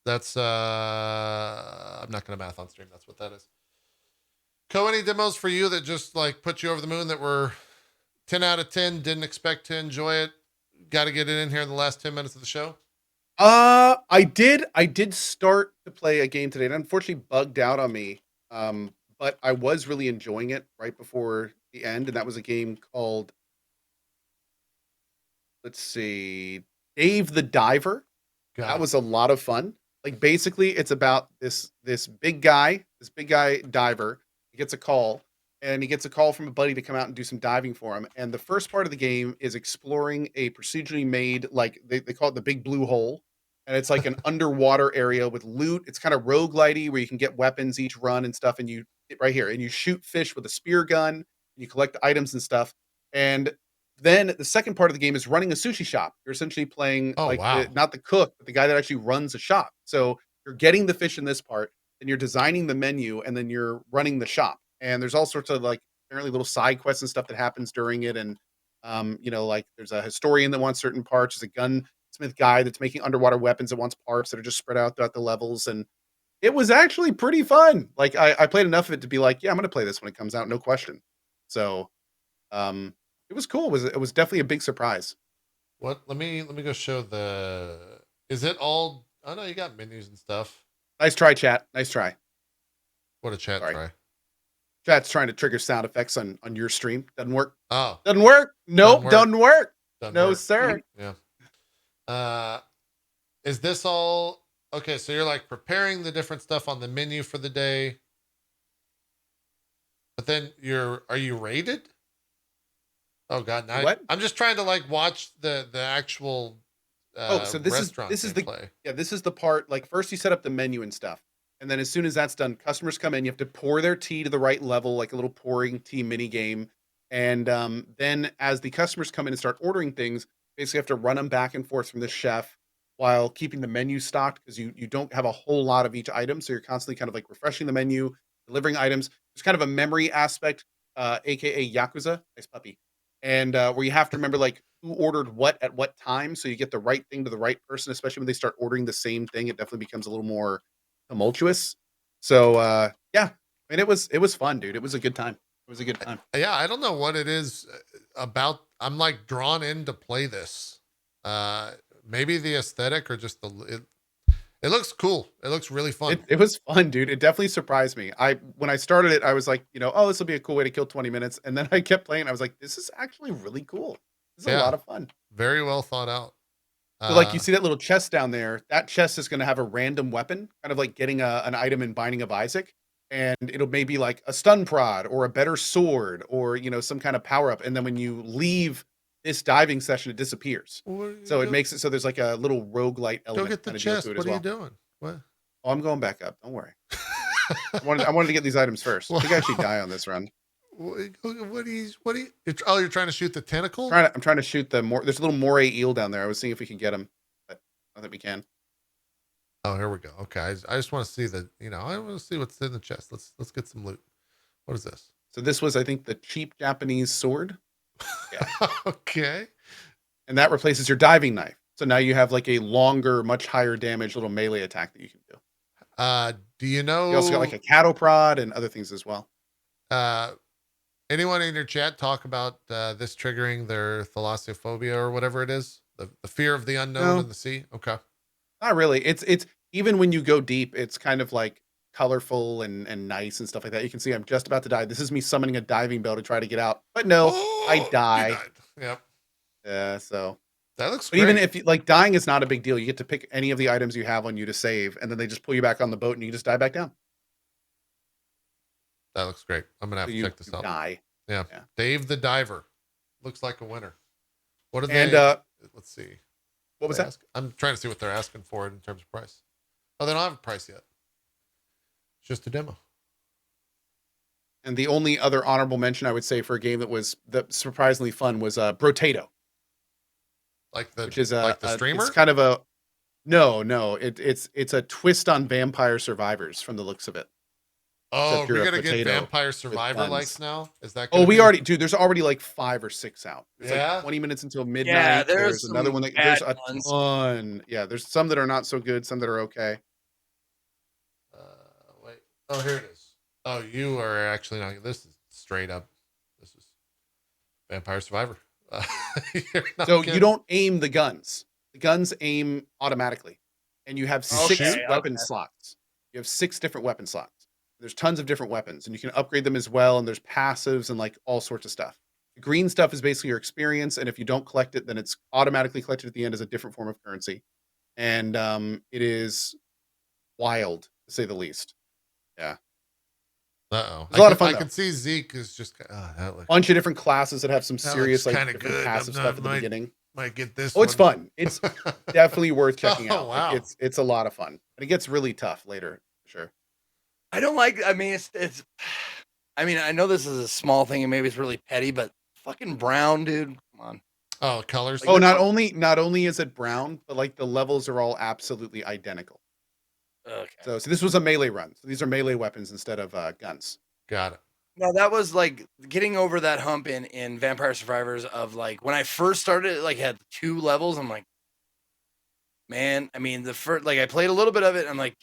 That's I'm not gonna math on stream. That's what that is. Any demos for you that just like put you over the moon that were 10 out of 10, didn't expect to enjoy it? Got to get it in here in the last 10 minutes of the show. I did start to play a game today, and unfortunately bugged out on me. But I was really enjoying it right before the end, and that was a game called, let's see, Dave the Diver. That was a lot of fun. Like basically, it's about this big guy diver. He gets a call, and he gets a call from a buddy to come out and do some diving for him. And the first part of the game is exploring a procedurally made, like they call it the Big Blue Hole. And it's like an underwater area with loot. It's kind of roguelitey where you can get weapons each run and stuff. And you right here, and you shoot fish with a spear gun. And you collect items and stuff. And then the second part of the game is running a sushi shop. You're essentially playing not the cook, but the guy that actually runs a shop. So you're getting the fish in this part, and you're designing the menu, and then you're running the shop. And there's all sorts of like apparently little side quests and stuff that happens during it. And like there's a historian that wants certain parts. There's a gunsmith guy that's making underwater weapons that wants parts that are just spread out throughout the levels. And it was actually pretty fun. Like I played enough of it to be like, yeah, I'm gonna play this when it comes out, no question. So it was cool. It was definitely a big surprise. What? Let me go show the. Is it all? Oh no, you got menus and stuff. Nice try, chat. Nice try. What a chat try. Chat's trying to trigger sound effects on your stream. Doesn't work. Oh, doesn't work. Nope, doesn't work. No, sir. Yeah. Is this all okay? So you're like preparing the different stuff on the menu for the day, but then are you rated? Oh God! Now what? I'm just trying to like watch the actual. So this is the part. Like first you set up the menu and stuff, and then as soon as that's done, customers come in. You have to pour their tea to the right level, like a little pouring tea mini game. And then as the customers come in and start ordering things, basically have to run them back and forth from the chef while keeping the menu stocked because you don't have a whole lot of each item, so you're constantly kind of like refreshing the menu, delivering items. There's kind of a memory aspect, aka Yakuza, nice puppy. And where you have to remember like who ordered what at what time, so you get the right thing to the right person. Especially when they start ordering the same thing, it definitely becomes a little more tumultuous. So yeah, I mean it was fun, dude. It was a good time. It was a good time. Yeah, I don't know what it is about. I'm like drawn in to play this. Maybe the aesthetic or just it looks cool. It looks really fun. It was fun, dude. It definitely surprised me. When I started it, I was like, oh, this will be a cool way to kill 20 minutes. And then I kept playing. I was like, this is actually really cool. This is a lot of fun. Very well thought out. So like you see that little chest down there, that chest is going to have a random weapon, kind of like getting an item in Binding of Isaac. And it'll maybe like a stun prod or a better sword or, some kind of power up. And then when you leave this diving session, it disappears. So it makes it so there's like a little roguelite element. Go get the chest. What are you doing? What? Oh, I'm going back up. Don't worry. I wanted to get these items first. I think I actually die on this run. What are you? Oh, you're trying to shoot the tentacle? I'm trying to shoot there's a little moray eel down there. I was seeing if we can get him, but I don't think we can. Oh, here we go. Okay, I just want to see I want to see what's in the chest. Let's get some loot. What is this? So this was, I think, the cheap Japanese sword. Yeah. Okay. And that replaces your diving knife. So now you have like a longer, much higher damage little melee attack that you can do. Do you know? You also got like a cattle prod and other things as well. Anyone in your chat talk about this triggering their thalassophobia or whatever it is? The fear of the unknown in the sea? Okay. Not really. It's even when you go deep, it's kind of like colorful and nice and stuff like that. You can see I'm just about to die. This is me summoning a diving bell to try to get out. But no, I die. Yep. Yeah, so that looks great. Even if like dying is not a big deal. You get to pick any of the items you have on you to save, and then they just pull you back on the boat and you just die back down. That looks great. I'm gonna have to check this out. Die. Yeah. Dave the Diver. Looks like a winner. What are they? Let's see. What was that? I'm trying to see what they're asking for it in terms of price. Oh, they don't have a price yet. It's just a demo. And the only other honorable mention I would say for a game that surprisingly fun was Brotato, Like which is the streamer. it's kind of a no, it's a twist on Vampire Survivors from the looks of it. Oh, Except we you're a gotta get potato Vampire with Survivor guns. likes now. Is that? Oh, Gonna we be... already, dude. There's already like 5 or 6 out. There's Yeah? like 20 minutes until midnight. Yeah, there's another some one that bad there's a ones. ton. Yeah, there's some that are not so good, some that are okay. Wait. Oh, here it is. Oh, you are actually not. This is straight up. This is Vampire Survivor. So you don't aim the guns. The guns aim automatically, and you have 6 weapon slots. You have 6 different weapon slots. There's tons of different weapons, and you can upgrade them as well. And there's passives and like all sorts of stuff. The green stuff is basically your experience, and if you don't collect it, then it's automatically collected at the end as a different form of currency. And it is wild, to say the least. Yeah. Uh-oh. It's a lot of fun, I though. can see Zeke is just that looks, Bunch of different classes that have some That serious looks like kinda different good. passive I'm stuff not- at the beginning. might get this. Oh, it's one. fun. It's definitely worth checking Oh, out. wow. Like, it's a lot of fun, but it gets really tough later, for sure. I don't like. I mean, it's. I mean, I know this is a small thing and maybe it's really petty, but fucking brown, dude. Come on. Oh, colors. Oh, not only is it brown, but like the levels are all absolutely identical. Okay. So this was a melee run. So these are melee weapons instead of guns. Got it. No, that was like getting over that hump in Vampire Survivors of like when I first started, it like had 2 levels. I'm like, man, I mean, the first, like I played a little bit of it. And I'm like,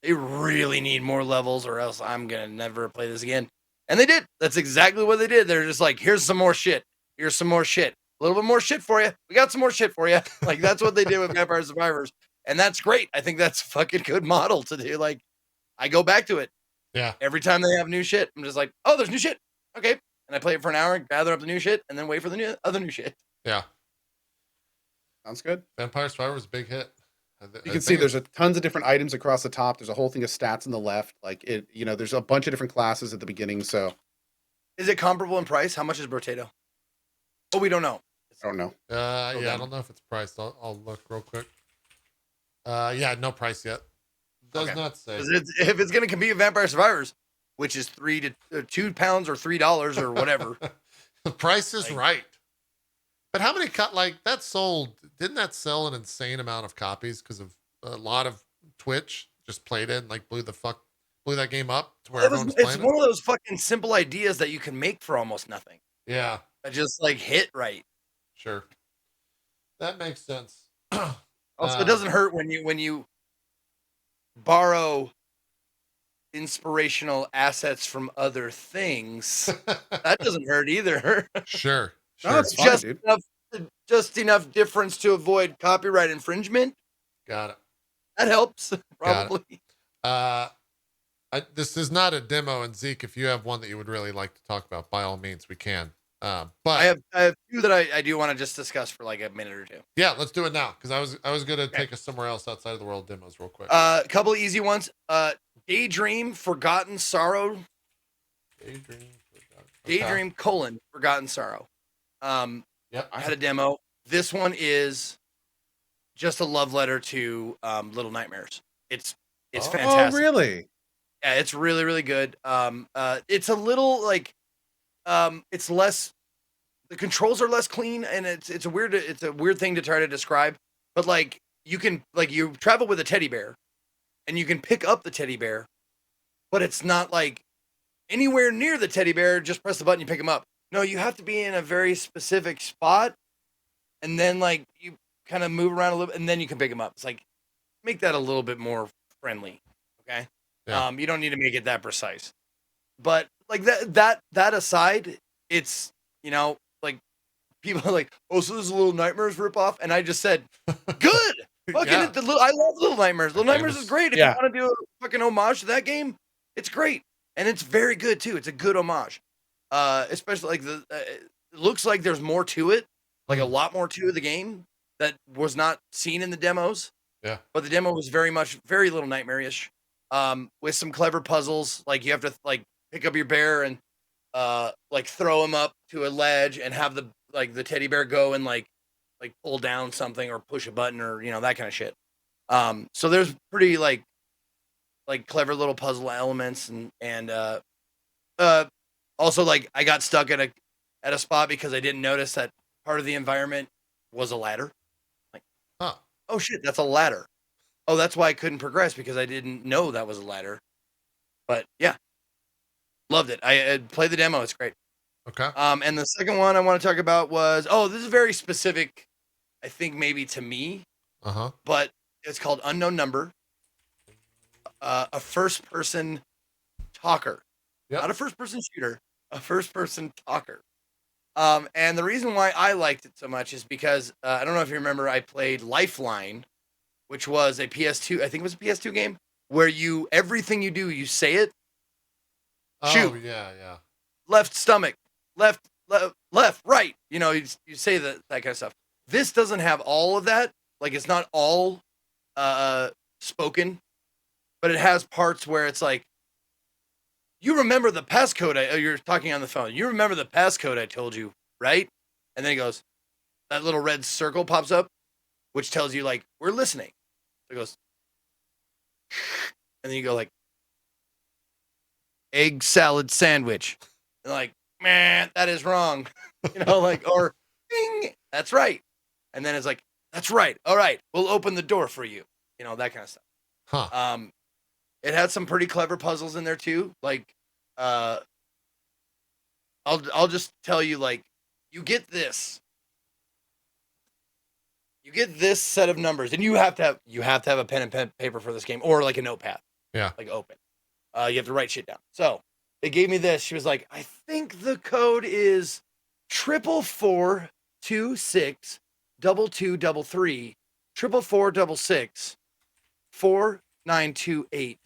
they really need more levels or else I'm going to never play this again. And they did. That's exactly what they did. They're just like, here's some more shit. Here's some more shit. A little bit more shit for you. We got some more shit for you. Like that's what they did with Vampire Survivors. And that's great. I think that's a fucking good model to do. Like I go back to it. Yeah. Every time they have new shit, I'm just like, oh, there's new shit. Okay. And I play it for an hour, gather up the new shit, and then wait for the other new shit. Yeah. Sounds good. Vampire Survivor was a big hit. You can see there's tons of different items across the top. There's a whole thing of stats on the left. Like it, there's a bunch of different classes at the beginning. So is it comparable in price? How much is Brotato? Oh, we don't know. I don't know. Yeah, I don't know if it's priced. I'll look real quick. Yeah, no price yet. Does not say. If it's going to compete with Vampire Survivors, which is £2 or $3 or whatever. The price is right. But how many that sold? Didn't that sell an insane amount of copies because of a lot of Twitch just played it and like blew that game up to where everyone was playing It's one of those fucking simple ideas that you can make for almost nothing. Yeah. That just like hit right. Sure. That makes sense. Also, it doesn't hurt when you borrow inspirational assets from other things. That doesn't hurt either. Sure. No, it's fine, just enough difference to avoid copyright infringement. Got it. That helps, probably. This is not a demo, and Zeke, if you have one that you would really like to talk about, by all means, we can. But I have 2 that I do want to just discuss for like a minute or 2. Yeah, let's do it now because I was gonna take us somewhere else outside of the world demos real quick. A couple of easy ones. Daydream, Forgotten Sorrow. Daydream, Forgotten Sorrow. Yep. I had a demo. This one is just a love letter to Little Nightmares. It's fantastic. Oh, really? Yeah, it's really, really good. It's a little like it's less, the controls are less clean, and it's a weird thing to try to describe. But like you travel with a teddy bear and you can pick up the teddy bear, but it's not like anywhere near the teddy bear, just press the button, you pick him up. No, you have to be in a very specific spot, and then like you kind of move around a little, and then you can pick him up. It's like, make that a little bit more friendly, okay? Yeah. You don't need to make it that precise. But like that aside, it's, like people are like, oh, so this is a Little Nightmares ripoff, and I just said, good. Fucking Yeah. I love Little Nightmares. Little Nightmares is great. If Yeah. you want to do a fucking homage to that game, it's great, and it's very good too. It's a good homage. Especially like it looks like there's more to it, like a lot more to the game that was not seen in the demos. Yeah. But the demo was very Little Nightmare-ish, with some clever puzzles. Like you have to like pick up your bear and like throw him up to a ledge and have the teddy bear go and like pull down something or push a button or that kind of shit. So there's pretty like clever little puzzle elements and Also, like I got stuck at a spot because I didn't notice that part of the environment was a ladder. Like, oh shit, that's a ladder. Oh, that's why I couldn't progress because I didn't know that was a ladder. But yeah, loved it. I played the demo. It's great. Okay. And the second one I want to talk about was this is very specific. I think maybe to me. But it's called Unknown Number. A first-person talker, not a first-person shooter, a first-person talker. And the reason why I liked it so much is because I don't know if you remember, I played Lifeline, which was a PS2. I think it was a PS2 game where everything you do, you say it. Shoot. Oh yeah. Left stomach, left, right. You say that kind of stuff. This doesn't have all of that. Like it's not all spoken, but it has parts where it's like, you remember the passcode. You're talking on the phone. You remember the passcode I told you, right? And then he goes, that little red circle pops up, which tells you like, we're listening. So it goes, and then you go like, egg salad sandwich. And like, man, that is wrong. Or ding, that's right. And then it's like, that's right. All right, we'll open the door for you. That kind of stuff. It had some pretty clever puzzles in there too. Like, I'll just tell you, like, you get this set of numbers, and you have to have a pen and paper for this game, or like a notepad. Yeah. Like open. You have to write shit down. So they gave me this. She was like, I think the code is 44426 2233 44466 4928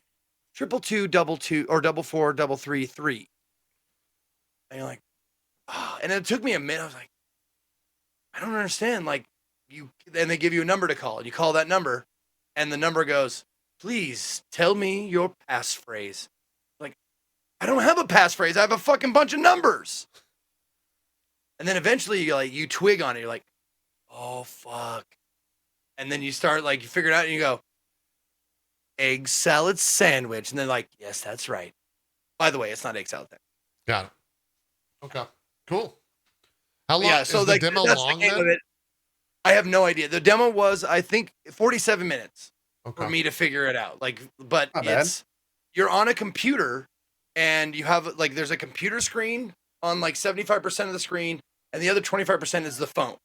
22222 or 44333. And you're like, and it took me a minute. I was like, I don't understand. Like then they give you a number to call, and you call that number, and the number goes, please tell me your passphrase. Like, I don't have a passphrase. I have a fucking bunch of numbers. And then eventually you twig on it. You're like, oh fuck. And then you start you figure it out, and you go, egg salad sandwich. And then like, yes, that's right. By the way, it's not egg salad. Got it. Okay. Cool. How long is so the demo long then? I have no idea. The demo was, I think, 47 minutes for me to figure it out. But not bad. You're on a computer, and you have there's a computer screen on 75% of the screen, and the other 25% is the phone.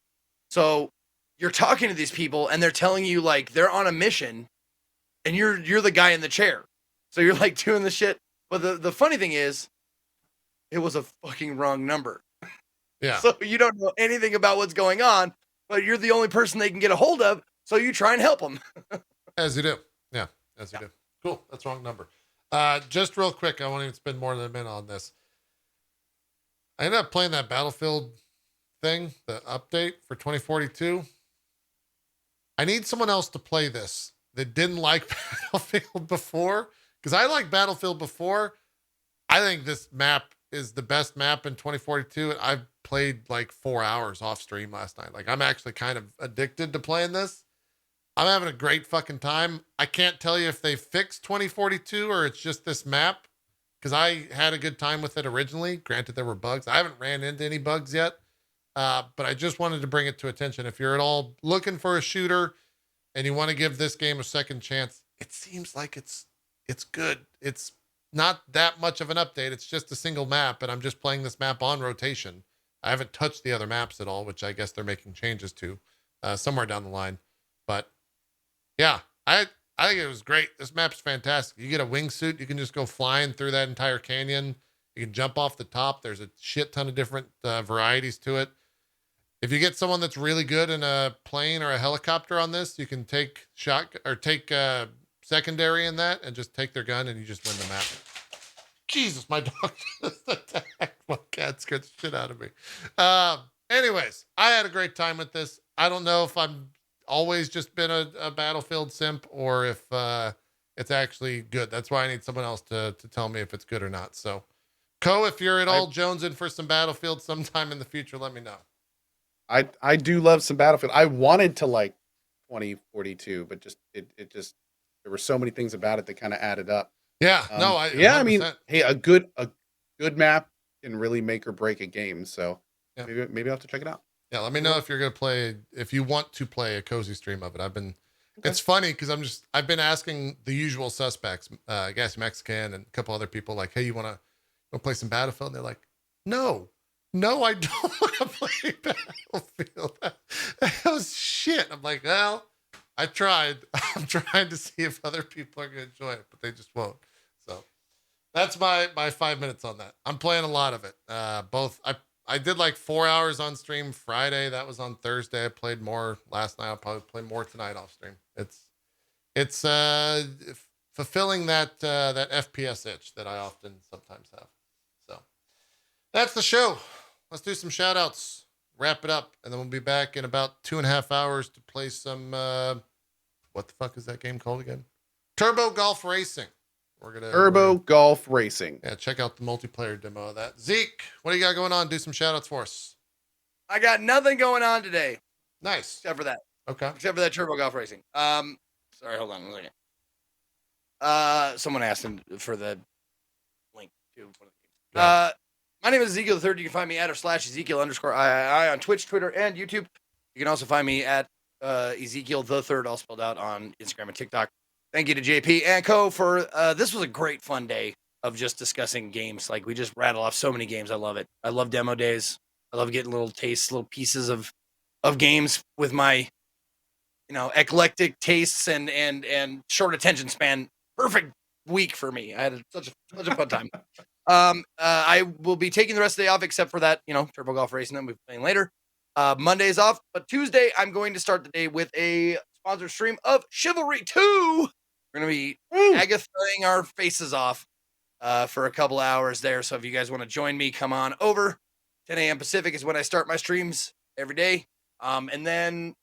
So you're talking to these people, and they're telling you they're on a mission, and you're the guy in the chair. So you're doing the shit. But the funny thing is, it was a fucking wrong number. Yeah. So you don't know anything about what's going on, but you're the only person they can get a hold of. So you try and help them. As you do. Yeah. As you do. Cool. That's the wrong number. Just real quick. I won't even spend more than a minute on this. I ended up playing that Battlefield thing, the update for 2042. I need someone else to play this that didn't like Battlefield before, because I like Battlefield before. I think this map is the best map in 2042. And I've played 4 hours off stream last night. I'm actually kind of addicted to playing this. I'm having a great fucking time. I can't tell you if they fixed 2042 or it's just this map, because I had a good time with it originally. Granted, there were bugs. I haven't ran into any bugs yet, but I just wanted to bring it to attention. If you're at all looking for a shooter and you want to give this game a second chance, it seems like it's good. It's not that much of an update. It's just a single map, and I'm just playing this map on rotation. I haven't touched the other maps at all, which I guess they're making changes to somewhere down the line. But yeah, I think it was great. This map's fantastic. You get a wingsuit, you can just go flying through that entire canyon. You can jump off the top. There's a shit ton of different varieties to it. If you get someone that's really good in a plane or a helicopter on this, you can take secondary in that and just take their gun, and you just win the map. Jesus, my dog just attacked. My cat scared the shit out of me. Anyways, I had a great time with this. I don't know if I'm always just been a Battlefield simp or if it's actually good. That's why I need someone else to tell me if it's good or not. So, Co, if you're at all jonesing for some Battlefield sometime in the future, let me know. I do love some Battlefield. I wanted to like 2042, but it just there were so many things about it that kind of added up. Yeah, I mean, hey, a good map can really make or break a game. So Yeah. maybe I'll have to check it out. Yeah, let me know if you're gonna play, if you want to play a cozy stream of it. It's funny because I've been asking the usual suspects, Gas Mexican and a couple other people, like, hey, you wanna play some Battlefield? And they're like, no, I don't want to play Battlefield. That was shit. I'm like, well, I tried. I'm trying to see if other people are gonna enjoy it, but they just won't. So that's my 5 minutes on that. I'm playing a lot of it. Both I did like 4 hours on stream Friday. That was on Thursday. I played more last night. I'll probably play more tonight off stream. It's fulfilling that FPS itch that I often sometimes have. So that's the show. Let's do some shout outs, wrap it up, and then we'll be back in about 2.5 hours to play some what the fuck is that game called again? Turbo Golf Racing. Turbo Golf Racing. Yeah, check out the multiplayer demo of that. Zeke, what do you got going on? Do some shout outs for us. I got nothing going on today. Nice. Except for that. Okay. Except for that Turbo Golf Racing. Sorry, hold on a second. Someone asked for the link to one of the games. My name is Ezekiel the III. You can find me at /Ezekiel_II on Twitch, Twitter, and YouTube. You can also find me at Ezekiel the III, all spelled out, on Instagram and TikTok. Thank you to JP and Co. for this was a great fun day of just discussing games. Like, we just rattle off so many games. I love it. I love demo days. I love getting little tastes, little pieces of games with my, eclectic tastes and short attention span. Perfect week for me. I had such a fun time. I will be taking the rest of the day off except for that, Turbo Golf Racing that we'll be playing later. Monday's off, but Tuesday I'm going to start the day with a sponsored stream of Chivalry 2. We're going to be Agathaing our faces off for a couple hours there. So if you guys want to join me, come on over. 10 a.m. Pacific is when I start my streams every day. And then,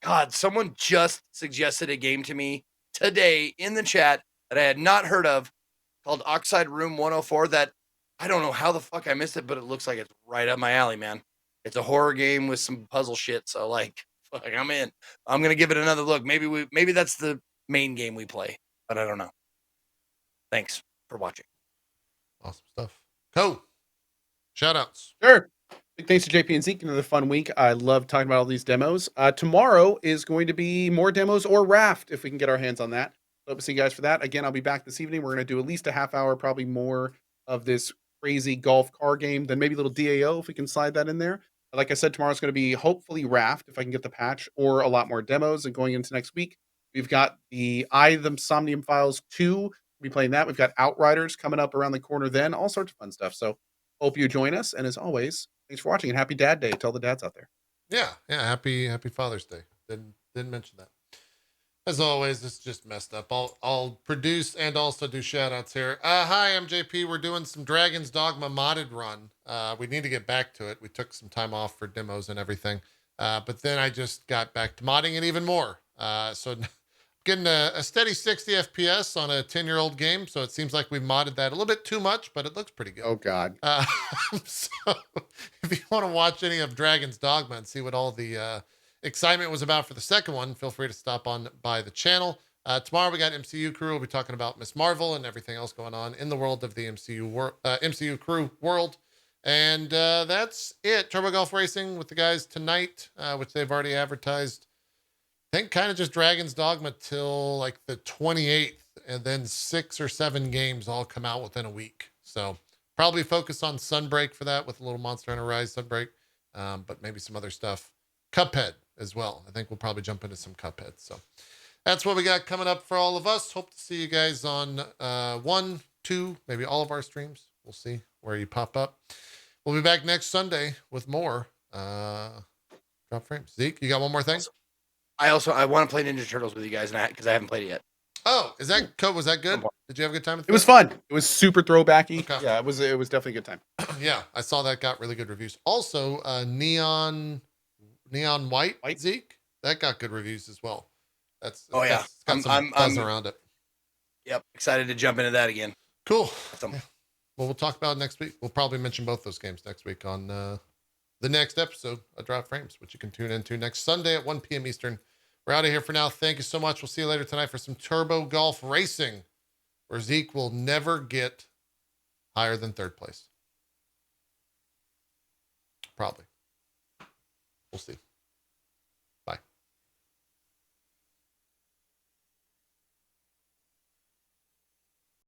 God, someone just suggested a game to me today in the chat that I had not heard of, called Oxide Room 104, that I don't know how the fuck I missed it, but it looks like it's right up my alley, man. It's a horror game with some puzzle shit. So, like, fuck, I'm in. I'm going to give it another look. Maybe that's the main game we play, but I don't know. Thanks for watching. Awesome stuff. Cool. Shout outs. Sure. Big thanks to JP and Zeke. Another fun week. I love talking about all these demos. Tomorrow is going to be more demos or Raft, if we can get our hands on that. Hope to see you guys for that. Again, I'll be back this evening. We're going to do at least a half hour, probably more, of this crazy golf car game. Then maybe a little DAO, if we can slide that in there. Like I said, tomorrow's going to be hopefully Raft, if I can get the patch, or a lot more demos. And going into next week, we've got the the Somnium Files 2. We'll be playing that. We've got Outriders coming up around the corner then. All sorts of fun stuff. So hope you join us. And as always, thanks for watching, and happy Dad Day to all the dads out there. Yeah. Happy Father's Day. Didn't mention that. As always, this is just messed up. I'll produce and also do shout outs here. Hi, I'm JP. We're doing some Dragon's Dogma modded run. We need to get back to it. We took some time off for demos and everything. But then I just got back to modding it even more. So getting a steady 60 FPS on a 10-year-old game. So it seems like we modded that a little bit too much, but it looks pretty good. Oh, God. So if you want to watch any of Dragon's Dogma and see what all the excitement was about for the second one, feel free to stop on by the channel. Tomorrow we got MCU Crew. We'll be talking about Miss Marvel and everything else going on in the world of the MCU Crew world. And that's it. Turbo Golf Racing with the guys tonight, which they've already advertised. I think kind of just Dragon's Dogma till like the 28th, and then 6 or 7 games all come out within a week. So probably focus on Sunbreak for that, with a little Monster Hunter Rise Sunbreak, but maybe some other stuff. Cuphead as well. I think we'll probably jump into some Cuphead. So that's what we got coming up for all of us. Hope to see you guys on 1, 2, maybe all of our streams. We'll see where you pop up. We'll be back next Sunday with more Drop Frames. Zeke, you got one more thing? I want to play Ninja Turtles with you guys, because I haven't played it yet. Oh, is that code? Was that good? Did you have a good time with it? It was fun. It was super throwbacky. Okay. Yeah, it was definitely a good time. Yeah, I saw that got really good reviews. Also, Neon White, Zeke, that got good reviews as well. It's got some buzz around it. Yep, excited to jump into that again. Cool. Yeah. Well, we'll talk about it next week. We'll probably mention both those games next week on the next episode of Drop Frames, which you can tune into next Sunday at 1 p.m. Eastern. We're out of here for now. Thank you so much. We'll see you later tonight for some Turbo Golf Racing, where Zeke will never get higher than third place. probably. We'll see.